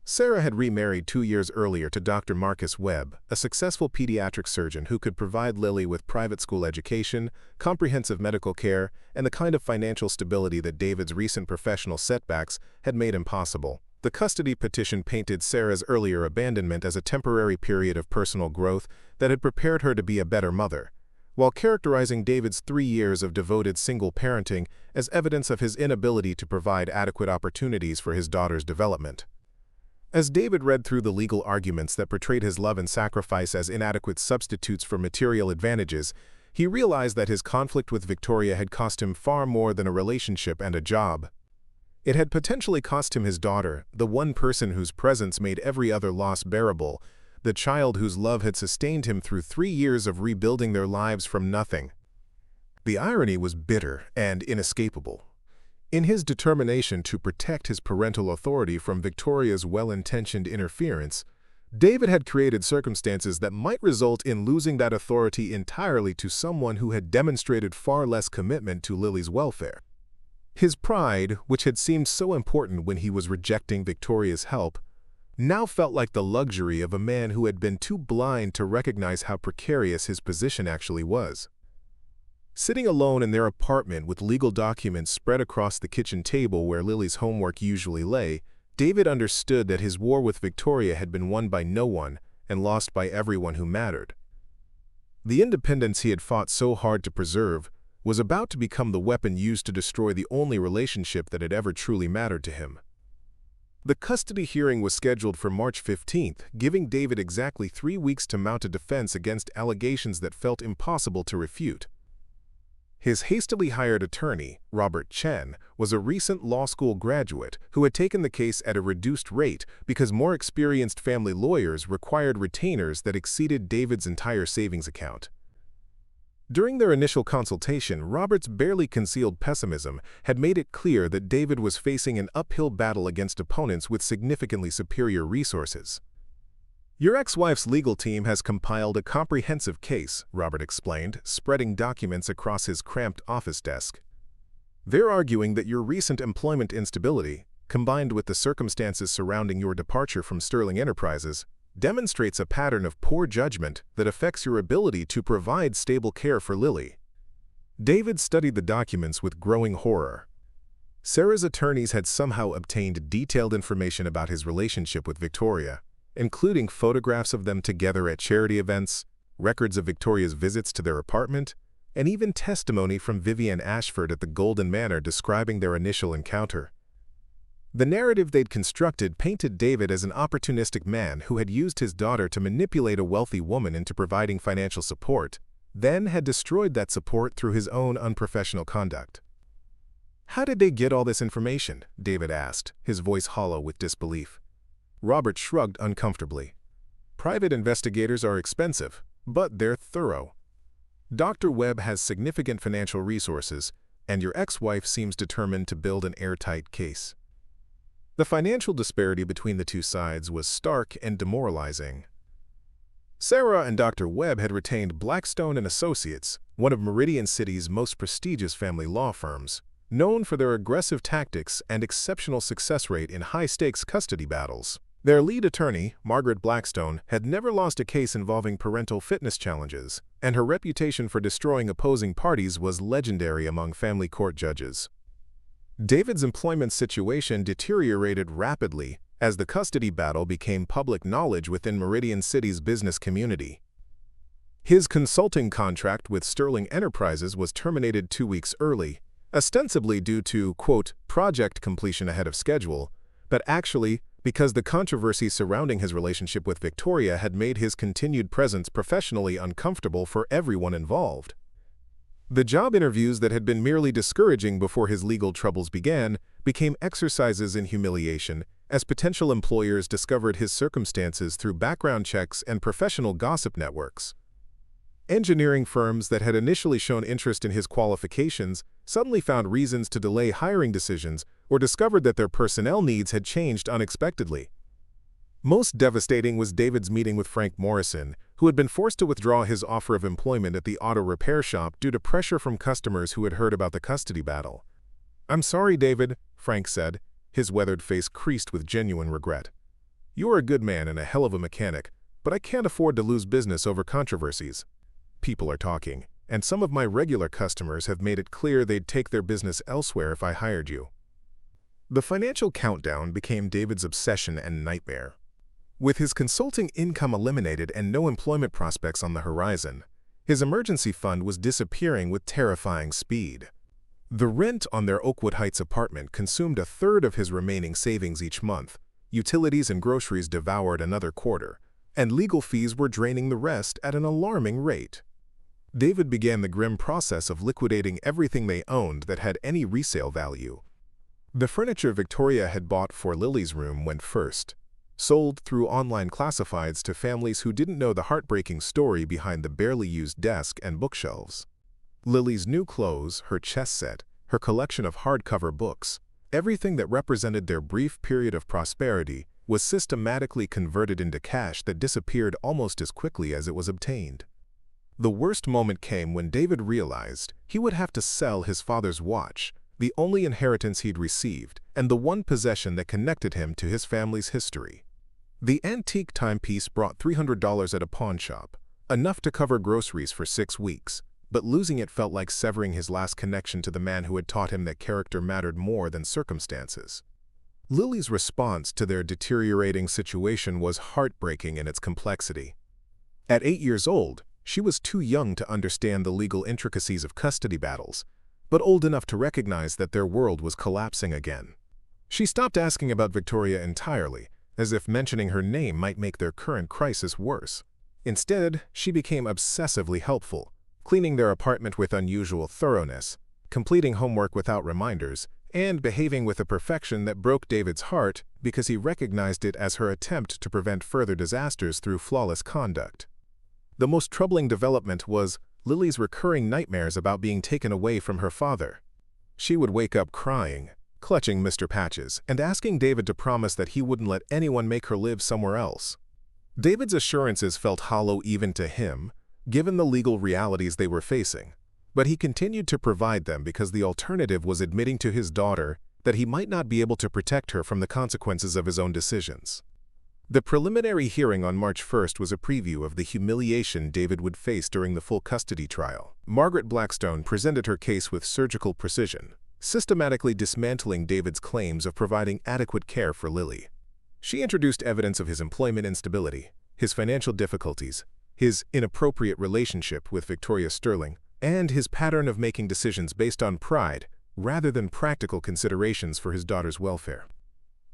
Sarah had remarried 2 years earlier to Dr. Marcus Webb, a successful pediatric surgeon who could provide Lily with private school education, comprehensive medical care, and the kind of financial stability that David's recent professional setbacks had made impossible. The custody petition painted Sarah's earlier abandonment as a temporary period of personal growth that had prepared her to be a better mother, while characterizing David's 3 years of devoted single parenting as evidence of his inability to provide adequate opportunities for his daughter's development. As David read through the legal arguments that portrayed his love and sacrifice as inadequate substitutes for material advantages, he realized that his conflict with Victoria had cost him far more than a relationship and a job. It had potentially cost him his daughter, the one person whose presence made every other loss bearable, the child whose love had sustained him through 3 years of rebuilding their lives from nothing. The irony was bitter and inescapable. In his determination to protect his parental authority from Victoria's well-intentioned interference, David had created circumstances that might result in losing that authority entirely to someone who had demonstrated far less commitment to Lily's welfare. His pride, which had seemed so important when he was rejecting Victoria's help, now felt like the luxury of a man who had been too blind to recognize how precarious his position actually was. Sitting alone in their apartment with legal documents spread across the kitchen table where Lily's homework usually lay, David understood that his war with Victoria had been won by no one and lost by everyone who mattered. The independence he had fought so hard to preserve was about to become the weapon used to destroy the only relationship that had ever truly mattered to him. The custody hearing was scheduled for March 15th, giving David exactly 3 weeks to mount a defense against allegations that felt impossible to refute. His hastily hired attorney, Robert Chen, was a recent law school graduate who had taken the case at a reduced rate because more experienced family lawyers required retainers that exceeded David's entire savings account. During their initial consultation, Robert's barely concealed pessimism had made it clear that David was facing an uphill battle against opponents with significantly superior resources. "Your ex-wife's legal team has compiled a comprehensive case," Robert explained, spreading documents across his cramped office desk. "They're arguing that your recent employment instability, combined with the circumstances surrounding your departure from Sterling Enterprises, demonstrates a pattern of poor judgment that affects your ability to provide stable care for Lily." David studied the documents with growing horror. Sarah's attorneys had somehow obtained detailed information about his relationship with Victoria, including photographs of them together at charity events, records of Victoria's visits to their apartment, and even testimony from Vivian Ashford at the Golden Manor describing their initial encounter. The narrative they'd constructed painted David as an opportunistic man who had used his daughter to manipulate a wealthy woman into providing financial support, then had destroyed that support through his own unprofessional conduct. "How did they get all this information?" David asked, his voice hollow with disbelief. Robert shrugged uncomfortably. "Private investigators are expensive, but they're thorough. Dr. Webb has significant financial resources, and your ex-wife seems determined to build an airtight case." The financial disparity between the two sides was stark and demoralizing. Sarah and Dr. Webb had retained Blackstone and Associates, one of Meridian City's most prestigious family law firms, known for their aggressive tactics and exceptional success rate in high-stakes custody battles. Their lead attorney, Margaret Blackstone, had never lost a case involving parental fitness challenges, and her reputation for destroying opposing parties was legendary among family court judges. David's employment situation deteriorated rapidly as the custody battle became public knowledge within Meridian City's business community. His consulting contract with Sterling Enterprises was terminated 2 weeks early, ostensibly due to, quote, project completion ahead of schedule, but actually because the controversy surrounding his relationship with Victoria had made his continued presence professionally uncomfortable for everyone involved. The job interviews that had been merely discouraging before his legal troubles began became exercises in humiliation as potential employers discovered his circumstances through background checks and professional gossip networks. Engineering firms that had initially shown interest in his qualifications suddenly found reasons to delay hiring decisions or discovered that their personnel needs had changed unexpectedly. Most devastating was David's meeting with Frank Morrison, who had been forced to withdraw his offer of employment at the auto repair shop due to pressure from customers who had heard about the custody battle. "I'm sorry, David," Frank said, his weathered face creased with genuine regret. "You are a good man and a hell of a mechanic, but I can't afford to lose business over controversies. People are talking, and some of my regular customers have made it clear they'd take their business elsewhere if I hired you." The financial countdown became David's obsession and nightmare. With his consulting income eliminated and no employment prospects on the horizon, his emergency fund was disappearing with terrifying speed. The rent on their Oakwood Heights apartment consumed a third of his remaining savings each month, utilities and groceries devoured another quarter, and legal fees were draining the rest at an alarming rate. David began the grim process of liquidating everything they owned that had any resale value. The furniture Victoria had bought for Lily's room went first, sold through online classifieds to families who didn't know the heartbreaking story behind the barely used desk and bookshelves. Lily's new clothes, her chess set, her collection of hardcover books, everything that represented their brief period of prosperity was systematically converted into cash that disappeared almost as quickly as it was obtained. The worst moment came when David realized he would have to sell his father's watch, the only inheritance he'd received, and the one possession that connected him to his family's history. The antique timepiece brought $300 at a pawn shop, enough to cover groceries for 6 weeks, but losing it felt like severing his last connection to the man who had taught him that character mattered more than circumstances. Lily's response to their deteriorating situation was heartbreaking in its complexity. At 8 years old, she was too young to understand the legal intricacies of custody battles, but old enough to recognize that their world was collapsing again. She stopped asking about Victoria entirely, as if mentioning her name might make their current crisis worse. Instead, she became obsessively helpful, cleaning their apartment with unusual thoroughness, completing homework without reminders, and behaving with a perfection that broke David's heart because he recognized it as her attempt to prevent further disasters through flawless conduct. The most troubling development was Lily's recurring nightmares about being taken away from her father. She would wake up crying, clutching Mr. Patches, and asking David to promise that he wouldn't let anyone make her live somewhere else. David's assurances felt hollow even to him, given the legal realities they were facing, but he continued to provide them because the alternative was admitting to his daughter that he might not be able to protect her from the consequences of his own decisions. The preliminary hearing on March 1st was a preview of the humiliation David would face during the full custody trial. Margaret Blackstone presented her case with surgical precision, systematically dismantling David's claims of providing adequate care for Lily. She introduced evidence of his employment instability, his financial difficulties, his inappropriate relationship with Victoria Sterling, and his pattern of making decisions based on pride rather than practical considerations for his daughter's welfare.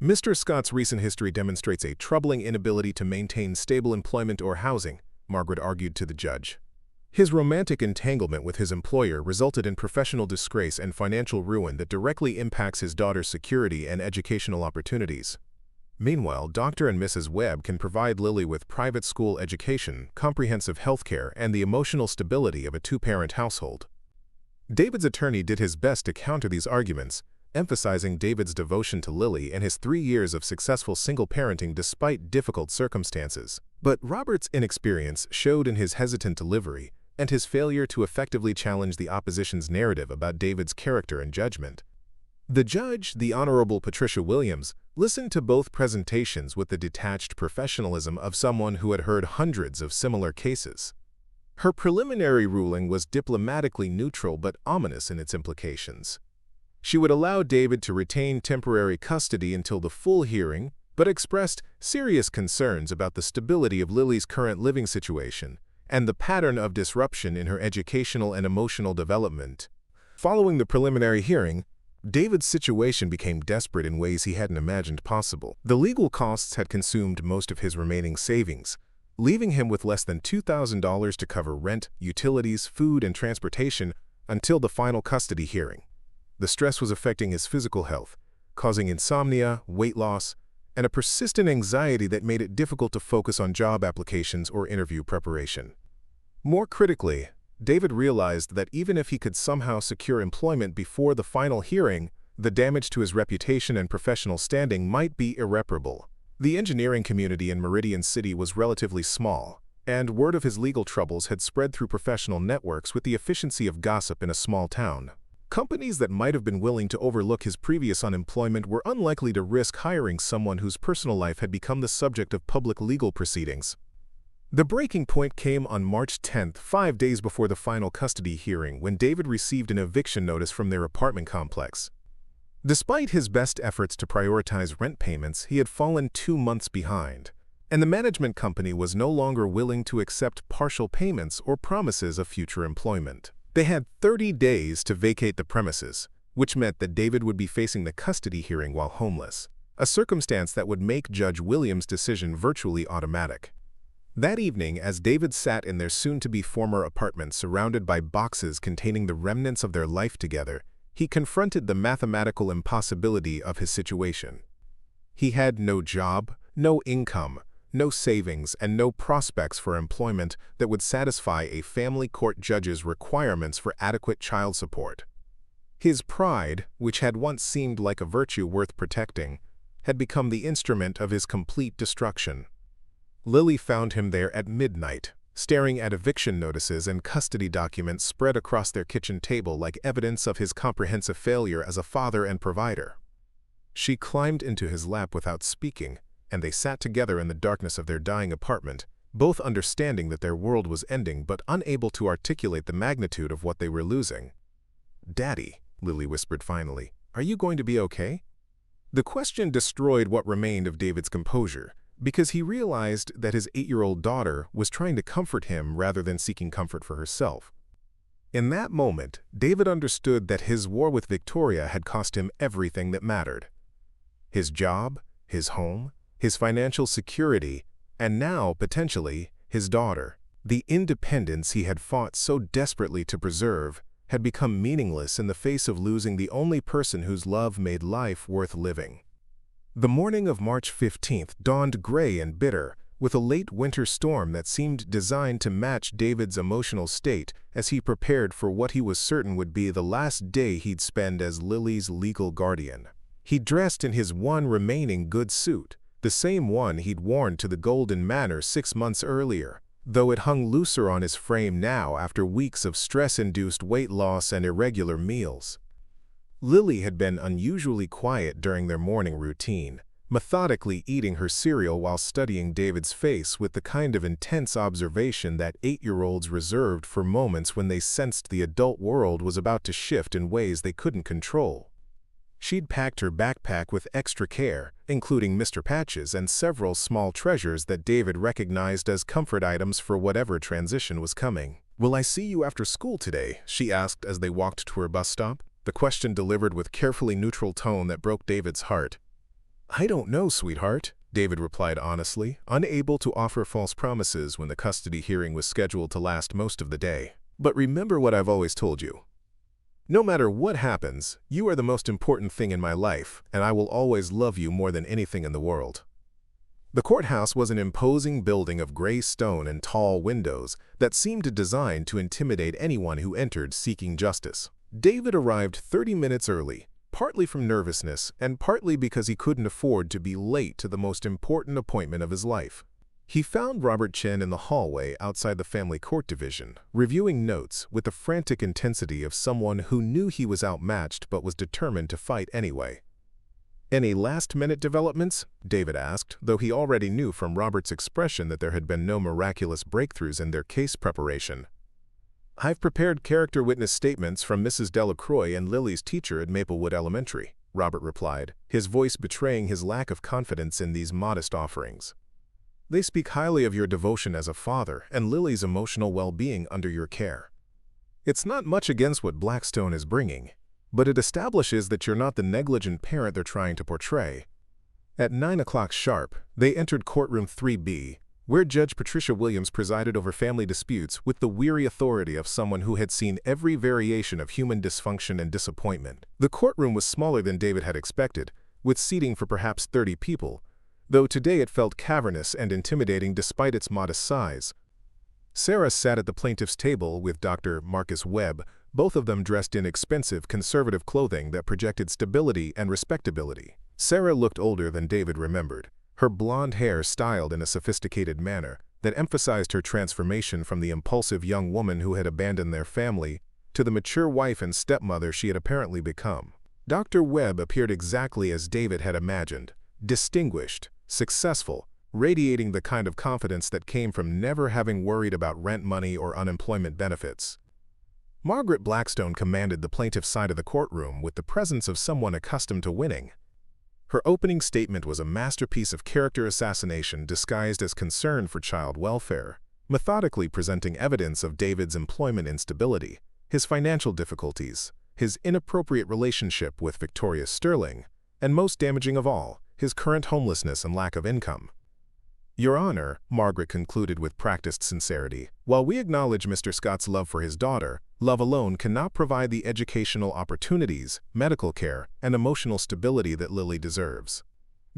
Mr. Scott's recent history demonstrates a troubling inability to maintain stable employment or housing, Margaret argued to the judge. His romantic entanglement with his employer resulted in professional disgrace and financial ruin that directly impacts his daughter's security and educational opportunities. Meanwhile, Dr. and Mrs. Webb can provide Lily with private school education, comprehensive health care, and the emotional stability of a two-parent household. David's attorney did his best to counter these arguments, emphasizing David's devotion to Lily and his 3 years of successful single parenting despite difficult circumstances. But Robert's inexperience showed in his hesitant delivery and his failure to effectively challenge the opposition's narrative about David's character and judgment. The judge, the Honorable Patricia Williams, listened to both presentations with the detached professionalism of someone who had heard hundreds of similar cases. Her preliminary ruling was diplomatically neutral but ominous in its implications. She would allow David to retain temporary custody until the full hearing, but expressed serious concerns about the stability of Lily's current living situation and the pattern of disruption in her educational and emotional development. Following the preliminary hearing, David's situation became desperate in ways he hadn't imagined possible. The legal costs had consumed most of his remaining savings, leaving him with less than $2,000 to cover rent, utilities, food, and transportation until the final custody hearing. The stress was affecting his physical health, causing insomnia, weight loss, and a persistent anxiety that made it difficult to focus on job applications or interview preparation. More critically, David realized that even if he could somehow secure employment before the final hearing, the damage to his reputation and professional standing might be irreparable. The engineering community in Meridian City was relatively small, and word of his legal troubles had spread through professional networks with the efficiency of gossip in a small town. Companies that might have been willing to overlook his previous unemployment were unlikely to risk hiring someone whose personal life had become the subject of public legal proceedings. The breaking point came on March 10th, 5 days before the final custody hearing, when David received an eviction notice from their apartment complex. Despite his best efforts to prioritize rent payments, he had fallen 2 months behind, and the management company was no longer willing to accept partial payments or promises of future employment. They had 30 days to vacate the premises, which meant that David would be facing the custody hearing while homeless, a circumstance that would make Judge Williams' decision virtually automatic. That evening, as David sat in their soon-to-be former apartment surrounded by boxes containing the remnants of their life together, he confronted the mathematical impossibility of his situation. He had no job, no income, no savings, and no prospects for employment that would satisfy a family court judge's requirements for adequate child support. His pride, which had once seemed like a virtue worth protecting, had become the instrument of his complete destruction. Lily found him there at midnight, staring at eviction notices and custody documents spread across their kitchen table like evidence of his comprehensive failure as a father and provider. She climbed into his lap without speaking, and they sat together in the darkness of their dying apartment, both understanding that their world was ending but unable to articulate the magnitude of what they were losing. "Daddy," Lily whispered finally, "are you going to be okay?" The question destroyed what remained of David's composure, because he realized that his 8-year-old daughter was trying to comfort him rather than seeking comfort for herself. In that moment, David understood that his war with Victoria had cost him everything that mattered. His job, his home, his financial security, and now, potentially, his daughter. The independence he had fought so desperately to preserve had become meaningless in the face of losing the only person whose love made life worth living. The morning of March 15th dawned gray and bitter, with a late winter storm that seemed designed to match David's emotional state as he prepared for what he was certain would be the last day he'd spend as Lily's legal guardian. He dressed in his one remaining good suit, the same one he'd worn to the Golden Manor 6 months earlier, though it hung looser on his frame now after weeks of stress-induced weight loss and irregular meals. Lily had been unusually quiet during their morning routine, methodically eating her cereal while studying David's face with the kind of intense observation that 8-year-olds reserved for moments when they sensed the adult world was about to shift in ways they couldn't control. She'd packed her backpack with extra care, including Mr. Patch's and several small treasures that David recognized as comfort items for whatever transition was coming. "Will I see you after school today?" she asked as they walked to her bus stop, the question delivered with carefully neutral tone that broke David's heart. "I don't know, sweetheart," David replied honestly, unable to offer false promises when the custody hearing was scheduled to last most of the day. "But remember what I've always told you. No matter what happens, you are the most important thing in my life, and I will always love you more than anything in the world." The courthouse was an imposing building of gray stone and tall windows that seemed designed to intimidate anyone who entered seeking justice. David arrived 30 minutes early, partly from nervousness and partly because he couldn't afford to be late to the most important appointment of his life. He found Robert Chen in the hallway outside the family court division, reviewing notes with the frantic intensity of someone who knew he was outmatched but was determined to fight anyway. "Any last-minute developments?" David asked, though he already knew from Robert's expression that there had been no miraculous breakthroughs in their case preparation. "I've prepared character witness statements from Mrs. Delacroix and Lily's teacher at Maplewood Elementary," Robert replied, his voice betraying his lack of confidence in these modest offerings. "They speak highly of your devotion as a father and Lily's emotional well-being under your care. It's not much against what Blackstone is bringing, but it establishes that you're not the negligent parent they're trying to portray." At 9 o'clock sharp, they entered courtroom 3B, where Judge Patricia Williams presided over family disputes with the weary authority of someone who had seen every variation of human dysfunction and disappointment. The courtroom was smaller than David had expected, with seating for perhaps 30 people, though today it felt cavernous and intimidating despite its modest size. Sarah sat at the plaintiff's table with Dr. Marcus Webb, both of them dressed in expensive, conservative clothing that projected stability and respectability. Sarah looked older than David remembered, her blonde hair styled in a sophisticated manner that emphasized her transformation from the impulsive young woman who had abandoned their family to the mature wife and stepmother she had apparently become. Dr. Webb appeared exactly as David had imagined, distinguished, successful, radiating the kind of confidence that came from never having worried about rent money or unemployment benefits. Margaret Blackstone commanded the plaintiff's side of the courtroom with the presence of someone accustomed to winning. Her opening statement was a masterpiece of character assassination disguised as concern for child welfare, methodically presenting evidence of David's employment instability, his financial difficulties, his inappropriate relationship with Victoria Sterling, and most damaging of all, his current homelessness and lack of income. "Your Honor," Margaret concluded with practiced sincerity, "while we acknowledge Mr. Scott's love for his daughter, love alone cannot provide the educational opportunities, medical care, and emotional stability that Lily deserves.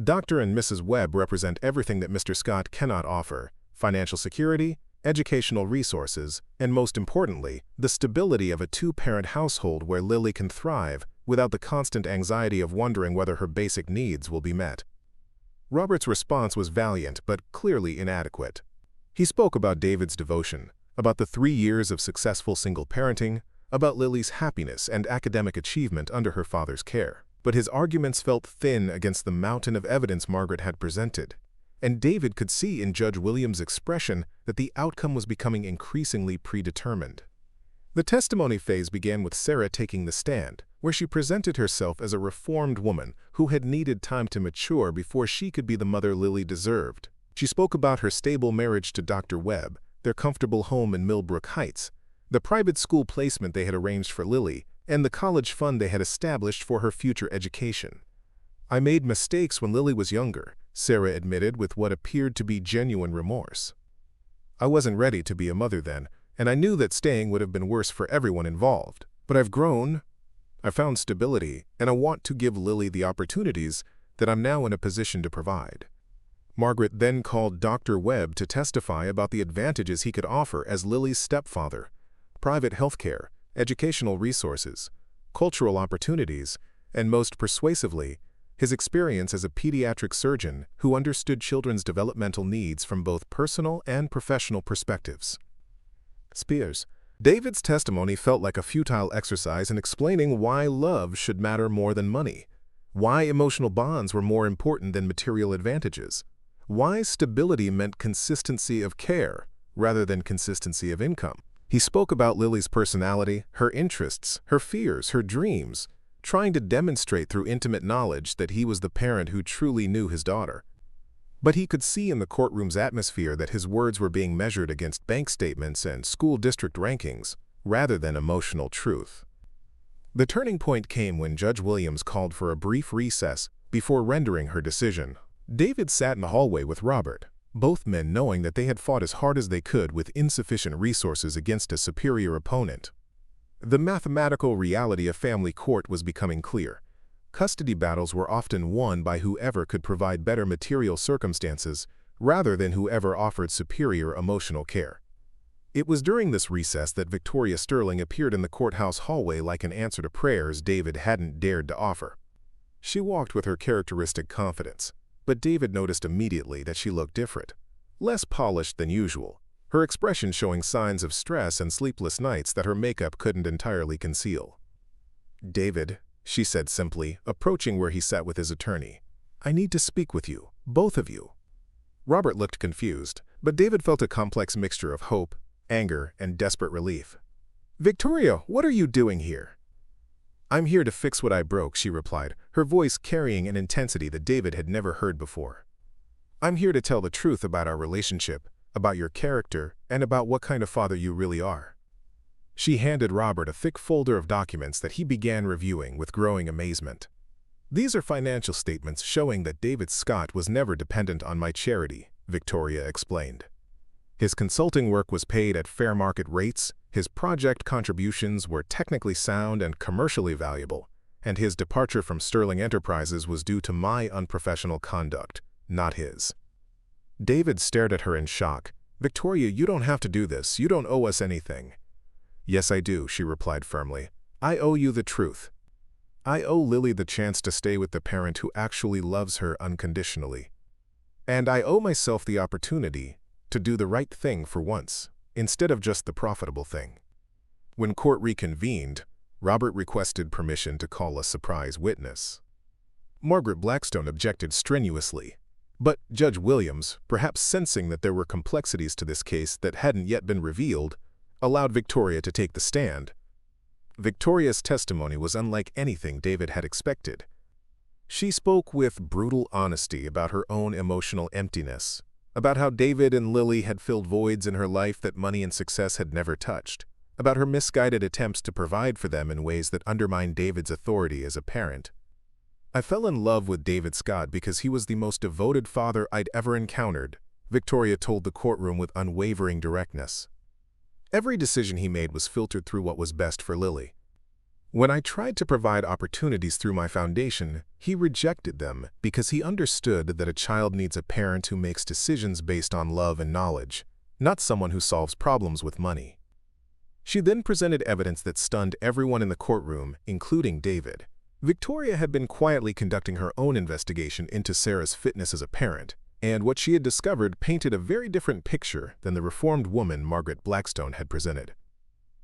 Dr. and Mrs. Webb represent everything that Mr. Scott cannot offer: financial security, educational resources, and most importantly, the stability of a two-parent household where Lily can thrive without the constant anxiety of wondering whether her basic needs will be met." Robert's response was valiant but clearly inadequate. He spoke about David's devotion, about the 3 years of successful single parenting, about Lily's happiness and academic achievement under her father's care. But his arguments felt thin against the mountain of evidence Margaret had presented, and David could see in Judge Williams' expression that the outcome was becoming increasingly predetermined. The testimony phase began with Sarah taking the stand, where she presented herself as a reformed woman who had needed time to mature before she could be the mother Lily deserved. She spoke about her stable marriage to Dr. Webb, their comfortable home in Millbrook Heights, the private school placement they had arranged for Lily, and the college fund they had established for her future education. "I made mistakes when Lily was younger," Sarah admitted with what appeared to be genuine remorse. "I wasn't ready to be a mother then, and I knew that staying would have been worse for everyone involved. But I've grown, I found stability, and I want to give Lily the opportunities that I'm now in a position to provide." Margaret then called Dr. Webb to testify about the advantages he could offer as Lily's stepfather: private health care, educational resources, cultural opportunities, and most persuasively, his experience as a pediatric surgeon who understood children's developmental needs from both personal and professional perspectives. Spears. David's testimony felt like a futile exercise in explaining why love should matter more than money, why emotional bonds were more important than material advantages, why stability meant consistency of care rather than consistency of income. He spoke about Lily's personality, her interests, her fears, her dreams, trying to demonstrate through intimate knowledge that he was the parent who truly knew his daughter. But he could see in the courtroom's atmosphere that his words were being measured against bank statements and school district rankings, rather than emotional truth. The turning point came when Judge Williams called for a brief recess before rendering her decision. David sat in the hallway with Robert, both men knowing that they had fought as hard as they could with insufficient resources against a superior opponent. The mathematical reality of family court was becoming clear. Custody battles were often won by whoever could provide better material circumstances rather than whoever offered superior emotional care. It was during this recess that Victoria Sterling appeared in the courthouse hallway like an answer to prayers David hadn't dared to offer. She walked with her characteristic confidence, but David noticed immediately that she looked different. less polished than usual, her expression showing signs of stress and sleepless nights that her makeup couldn't entirely conceal. "David," she said simply, approaching where he sat with his attorney, "I need to speak with you, both of you." Robert looked confused, but David felt a complex mixture of hope, anger, and desperate relief. "Victoria, what are you doing here?" "I'm here to fix what I broke," she replied, her voice carrying an intensity that David had never heard before. "I'm here to tell the truth about our relationship, about your character, and about what kind of father you really are." She handed Robert a thick folder of documents that he began reviewing with growing amazement. "These are financial statements showing that David Scott was never dependent on my charity," Victoria explained. "His consulting work was paid at fair market rates, his project contributions were technically sound and commercially valuable, and his departure from Sterling Enterprises was due to my unprofessional conduct, not his." David stared at her in shock. "Victoria, you don't have to do this. You don't owe us anything." "Yes, I do," she replied firmly. "I owe you the truth. I owe Lily the chance to stay with the parent who actually loves her unconditionally. And I owe myself the opportunity to do the right thing for once, instead of just the profitable thing." When court reconvened, Robert requested permission to call a surprise witness. Margaret Blackstone objected strenuously, but Judge Williams, perhaps sensing that there were complexities to this case that hadn't yet been revealed, allowed Victoria to take the stand. Victoria's testimony was unlike anything David had expected. She spoke with brutal honesty about her own emotional emptiness, about how David and Lily had filled voids in her life that money and success had never touched, about her misguided attempts to provide for them in ways that undermined David's authority as a parent. "I fell in love with David Scott because he was the most devoted father I'd ever encountered," Victoria told the courtroom with unwavering directness. "Every decision he made was filtered through what was best for Lily. When I tried to provide opportunities through my foundation, he rejected them because he understood that a child needs a parent who makes decisions based on love and knowledge, not someone who solves problems with money." She then presented evidence that stunned everyone in the courtroom, including David. Victoria had been quietly conducting her own investigation into Sarah's fitness as a parent, and what she had discovered painted a very different picture than the reformed woman Margaret Blackstone had presented.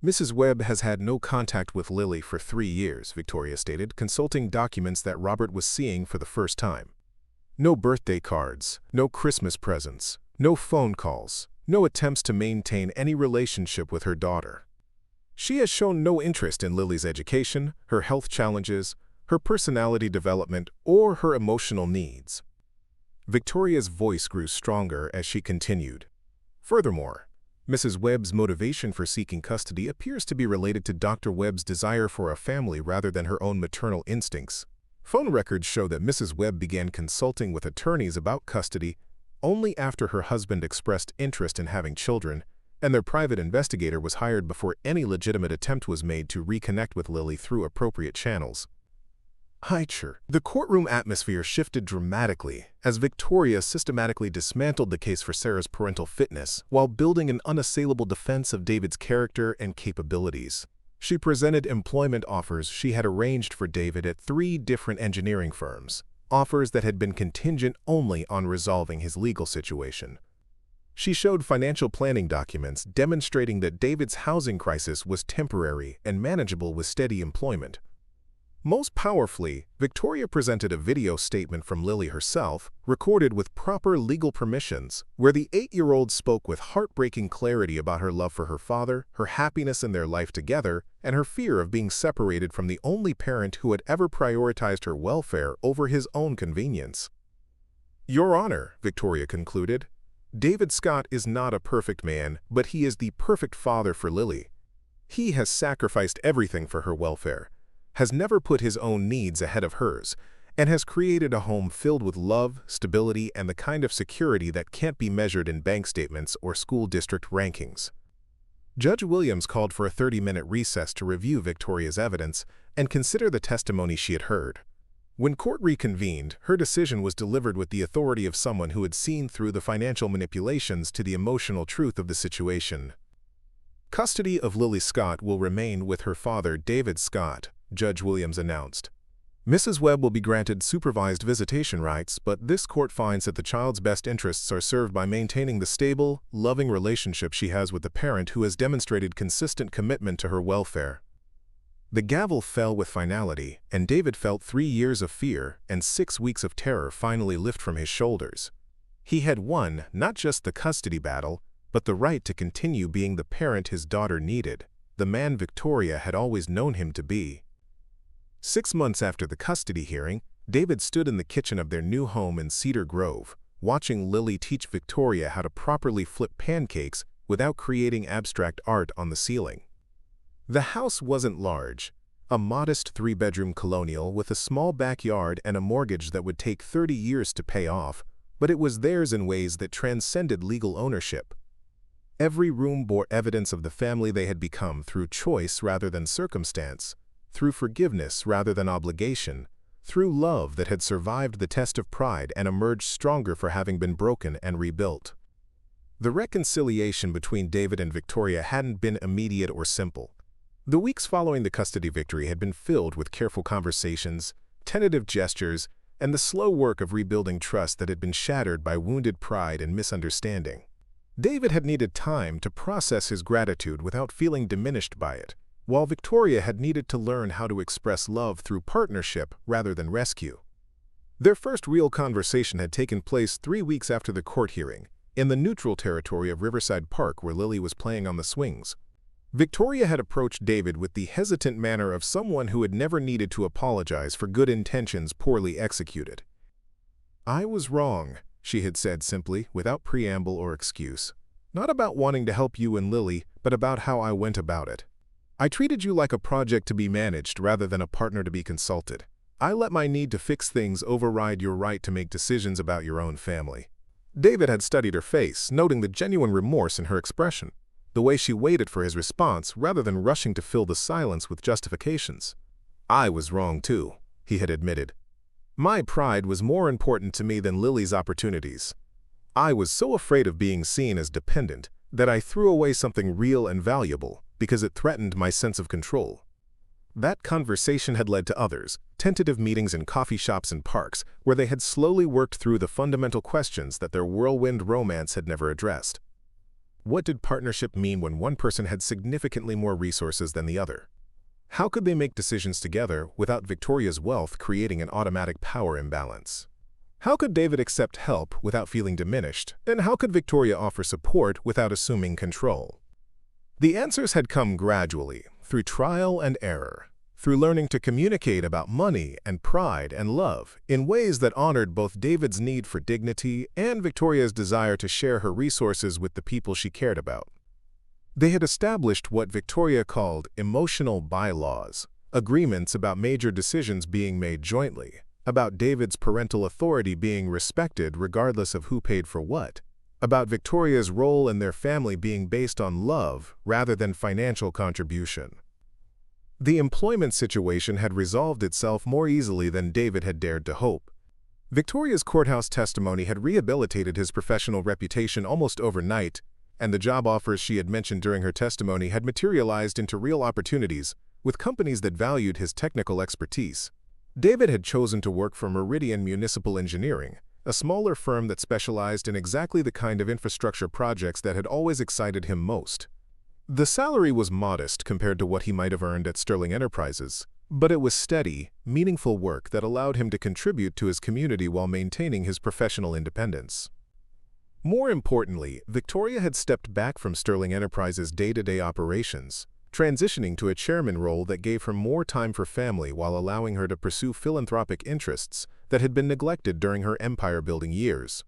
"Mrs. Webb has had no contact with Lily for 3 years," Victoria stated, consulting documents that Robert was seeing for the first time. "No birthday cards, no Christmas presents, no phone calls, no attempts to maintain any relationship with her daughter. She has shown no interest in Lily's education, her health challenges, her personality development, or her emotional needs." Victoria's voice grew stronger as she continued. "Furthermore, Mrs. Webb's motivation for seeking custody appears to be related to Dr. Webb's desire for a family rather than her own maternal instincts. Phone records show that Mrs. Webb began consulting with attorneys about custody only after her husband expressed interest in having children, and their private investigator was hired before any legitimate attempt was made to reconnect with Lily through appropriate channels." The courtroom atmosphere shifted dramatically as Victoria systematically dismantled the case for Sarah's parental fitness while building an unassailable defense of David's character and capabilities. She presented employment offers she had arranged for David at 3 different engineering firms, offers that had been contingent only on resolving his legal situation. She showed financial planning documents demonstrating that David's housing crisis was temporary and manageable with steady employment. Most powerfully, Victoria presented a video statement from Lily herself, recorded with proper legal permissions, where the 8-year-old spoke with heartbreaking clarity about her love for her father, her happiness in their life together, and her fear of being separated from the only parent who had ever prioritized her welfare over his own convenience. "Your Honor," Victoria concluded, "David Scott is not a perfect man, but he is the perfect father for Lily. He has sacrificed everything for her welfare, has never put his own needs ahead of hers, and has created a home filled with love, stability, and the kind of security that can't be measured in bank statements or school district rankings." Judge Williams called for a 30-minute recess to review Victoria's evidence and consider the testimony she had heard. When court reconvened, her decision was delivered with the authority of someone who had seen through the financial manipulations to the emotional truth of the situation. "Custody of Lily Scott will remain with her father, David Scott," Judge Williams announced. Mrs. Webb will be granted supervised visitation rights, but this court finds that the child's best interests are served by maintaining the stable, loving relationship she has with the parent who has demonstrated consistent commitment to her welfare. The gavel fell with finality, and David felt 3 years of fear and 6 weeks of terror finally lift from his shoulders. He had won not just the custody battle, but the right to continue being the parent his daughter needed, the man Victoria had always known him to be. 6 months after the custody hearing, David stood in the kitchen of their new home in Cedar Grove, watching Lily teach Victoria how to properly flip pancakes without creating abstract art on the ceiling. The house wasn't large, a modest 3-bedroom colonial with a small backyard and a mortgage that would take 30 years to pay off, but it was theirs in ways that transcended legal ownership. Every room bore evidence of the family they had become through choice rather than circumstance, through forgiveness rather than obligation, through love that had survived the test of pride and emerged stronger for having been broken and rebuilt. The reconciliation between David and Victoria hadn't been immediate or simple. The weeks following the custody victory had been filled with careful conversations, tentative gestures, and the slow work of rebuilding trust that had been shattered by wounded pride and misunderstanding. David had needed time to process his gratitude without feeling diminished by it, while Victoria had needed to learn how to express love through partnership rather than rescue. Their first real conversation had taken place 3 weeks after the court hearing, in the neutral territory of Riverside Park where Lily was playing on the swings. Victoria had approached David with the hesitant manner of someone who had never needed to apologize for good intentions poorly executed. "I was wrong," she had said simply, without preamble or excuse. "Not about wanting to help you and Lily, but about how I went about it. I treated you like a project to be managed rather than a partner to be consulted. I let my need to fix things override your right to make decisions about your own family." David had studied her face, noting the genuine remorse in her expression, the way she waited for his response rather than rushing to fill the silence with justifications. "I was wrong too," he had admitted. "My pride was more important to me than Lily's opportunities. I was so afraid of being seen as dependent that I threw away something real and valuable because it threatened my sense of control." That conversation had led to others, tentative meetings in coffee shops and parks, where they had slowly worked through the fundamental questions that their whirlwind romance had never addressed. What did partnership mean when one person had significantly more resources than the other? How could they make decisions together without Victoria's wealth creating an automatic power imbalance? How could David accept help without feeling diminished? And how could Victoria offer support without assuming control? The answers had come gradually, through trial and error, through learning to communicate about money and pride and love in ways that honored both David's need for dignity and Victoria's desire to share her resources with the people she cared about. They had established what Victoria called emotional bylaws, agreements about major decisions being made jointly, about David's parental authority being respected regardless of who paid for what, about Victoria's role in their family being based on love rather than financial contribution. The employment situation had resolved itself more easily than David had dared to hope. Victoria's courthouse testimony had rehabilitated his professional reputation almost overnight, and the job offers she had mentioned during her testimony had materialized into real opportunities with companies that valued his technical expertise. David had chosen to work for Meridian Municipal Engineering, a smaller firm that specialized in exactly the kind of infrastructure projects that had always excited him most. The salary was modest compared to what he might have earned at Sterling Enterprises, but it was steady, meaningful work that allowed him to contribute to his community while maintaining his professional independence. More importantly, Victoria had stepped back from Sterling Enterprises' day-to-day operations, transitioning to a chairman role that gave her more time for family while allowing her to pursue philanthropic interests that had been neglected during her empire-building years.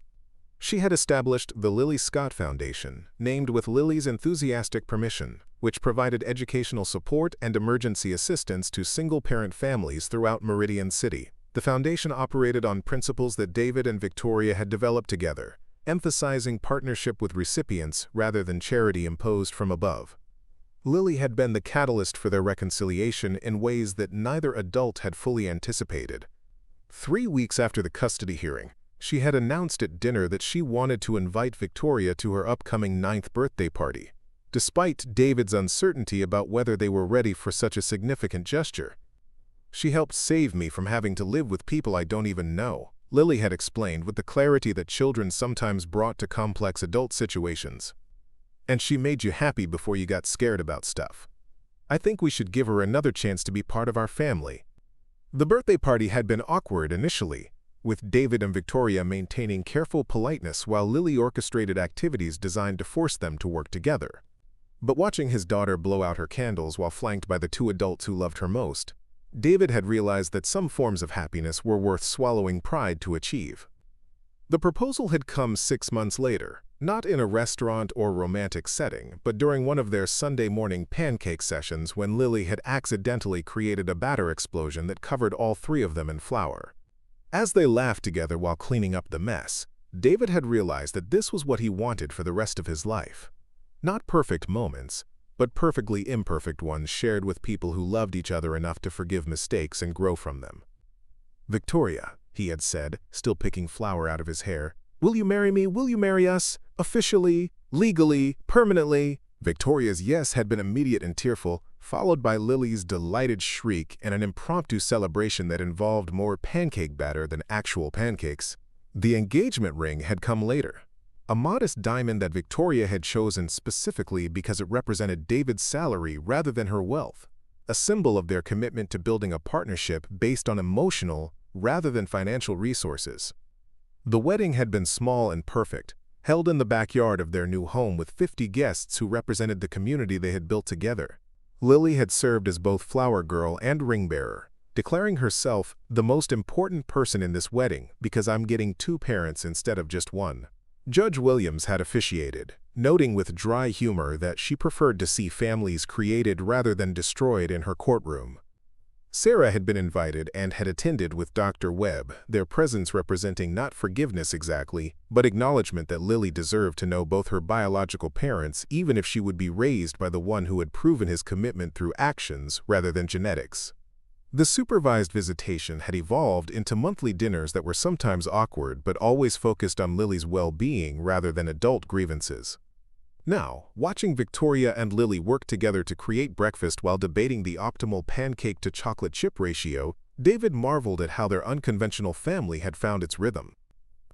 She had established the Lily Scott Foundation, named with Lily's enthusiastic permission, which provided educational support and emergency assistance to single-parent families throughout Meridian City. The foundation operated on principles that David and Victoria had developed together, emphasizing partnership with recipients rather than charity imposed from above. Lily had been the catalyst for their reconciliation in ways that neither adult had fully anticipated. 3 weeks after the custody hearing, she had announced at dinner that she wanted to invite Victoria to her upcoming 9th birthday party, despite David's uncertainty about whether they were ready for such a significant gesture. She helped save me from having to live with people I don't even know, Lily had explained with the clarity that children sometimes brought to complex adult situations. And she made you happy before you got scared about stuff. I think we should give her another chance to be part of our family. The birthday party had been awkward initially, with David and Victoria maintaining careful politeness while Lily orchestrated activities designed to force them to work together. But watching his daughter blow out her candles while flanked by the two adults who loved her most, David had realized that some forms of happiness were worth swallowing pride to achieve. The proposal had come 6 months later, not in a restaurant or romantic setting, but during one of their Sunday morning pancake sessions when Lily had accidentally created a batter explosion that covered all three of them in flour. As they laughed together while cleaning up the mess, David had realized that this was what he wanted for the rest of his life. Not perfect moments, but perfectly imperfect ones shared with people who loved each other enough to forgive mistakes and grow from them. "Victoria," he had said, still picking flour out of his hair, "will you marry me? Will you marry us? Officially? Legally? Permanently?" Victoria's yes had been immediate and tearful, followed by Lily's delighted shriek and an impromptu celebration that involved more pancake batter than actual pancakes. The engagement ring had come later. A modest diamond that Victoria had chosen specifically because it represented David's salary rather than her wealth, a symbol of their commitment to building a partnership based on emotional rather than financial resources. The wedding had been small and perfect, held in the backyard of their new home with 50 guests who represented the community they had built together. Lily had served as both flower girl and ring bearer, declaring herself the most important person in this wedding because I'm getting 2 parents instead of just 1. Judge Williams had officiated, noting with dry humor that she preferred to see families created rather than destroyed in her courtroom. Sarah had been invited and had attended with Dr. Webb, their presence representing not forgiveness exactly, but acknowledgement that Lily deserved to know both her biological parents even if she would be raised by the one who had proven his commitment through actions rather than genetics. The supervised visitation had evolved into monthly dinners that were sometimes awkward but always focused on Lily's well-being rather than adult grievances. Now, watching Victoria and Lily work together to create breakfast while debating the optimal pancake-to-chocolate chip ratio, David marveled at how their unconventional family had found its rhythm.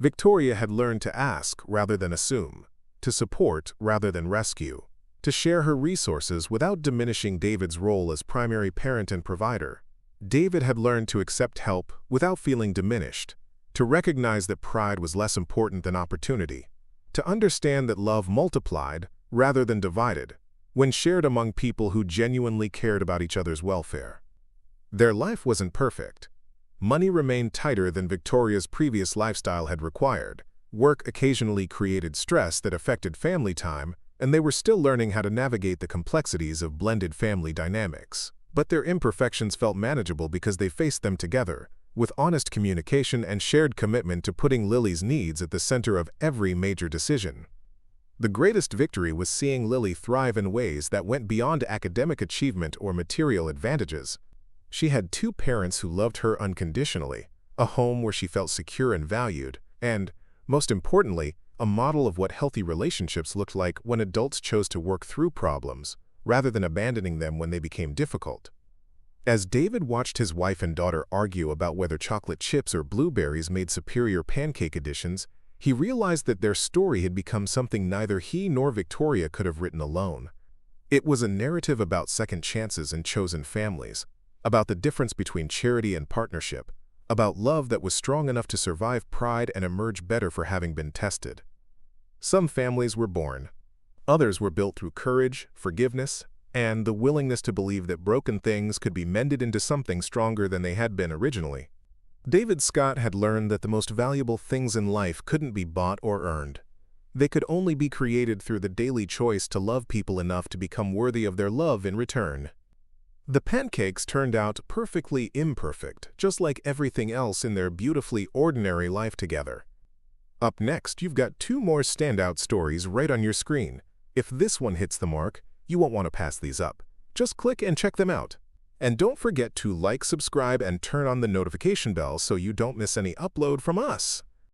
Victoria had learned to ask rather than assume, to support rather than rescue, to share her resources without diminishing David's role as primary parent and provider. David had learned to accept help without feeling diminished, to recognize that pride was less important than opportunity, to understand that love multiplied rather than divided when shared among people who genuinely cared about each other's welfare. Their life wasn't perfect. Money remained tighter than Victoria's previous lifestyle had required. Work occasionally created stress that affected family time, and they were still learning how to navigate the complexities of blended family dynamics. But their imperfections felt manageable because they faced them together, with honest communication and shared commitment to putting Lily's needs at the center of every major decision. The greatest victory was seeing Lily thrive in ways that went beyond academic achievement or material advantages. She had 2 parents who loved her unconditionally, a home where she felt secure and valued, and, most importantly, a model of what healthy relationships looked like when adults chose to work through problems, rather than abandoning them when they became difficult. As David watched his wife and daughter argue about whether chocolate chips or blueberries made superior pancake additions, he realized that their story had become something neither he nor Victoria could have written alone. It was a narrative about second chances and chosen families, about the difference between charity and partnership, about love that was strong enough to survive pride and emerge better for having been tested. Some families were born. Others were built through courage, forgiveness, and the willingness to believe that broken things could be mended into something stronger than they had been originally. David Scott had learned that the most valuable things in life couldn't be bought or earned. They could only be created through the daily choice to love people enough to become worthy of their love in return. The pancakes turned out perfectly imperfect, just like everything else in their beautifully ordinary life together. Up next, you've got 2 more standout stories right on your screen. If this one hits the mark, you won't want to pass these up. Just click and check them out. And don't forget to like, subscribe, and turn on the notification bell so you don't miss any upload from us.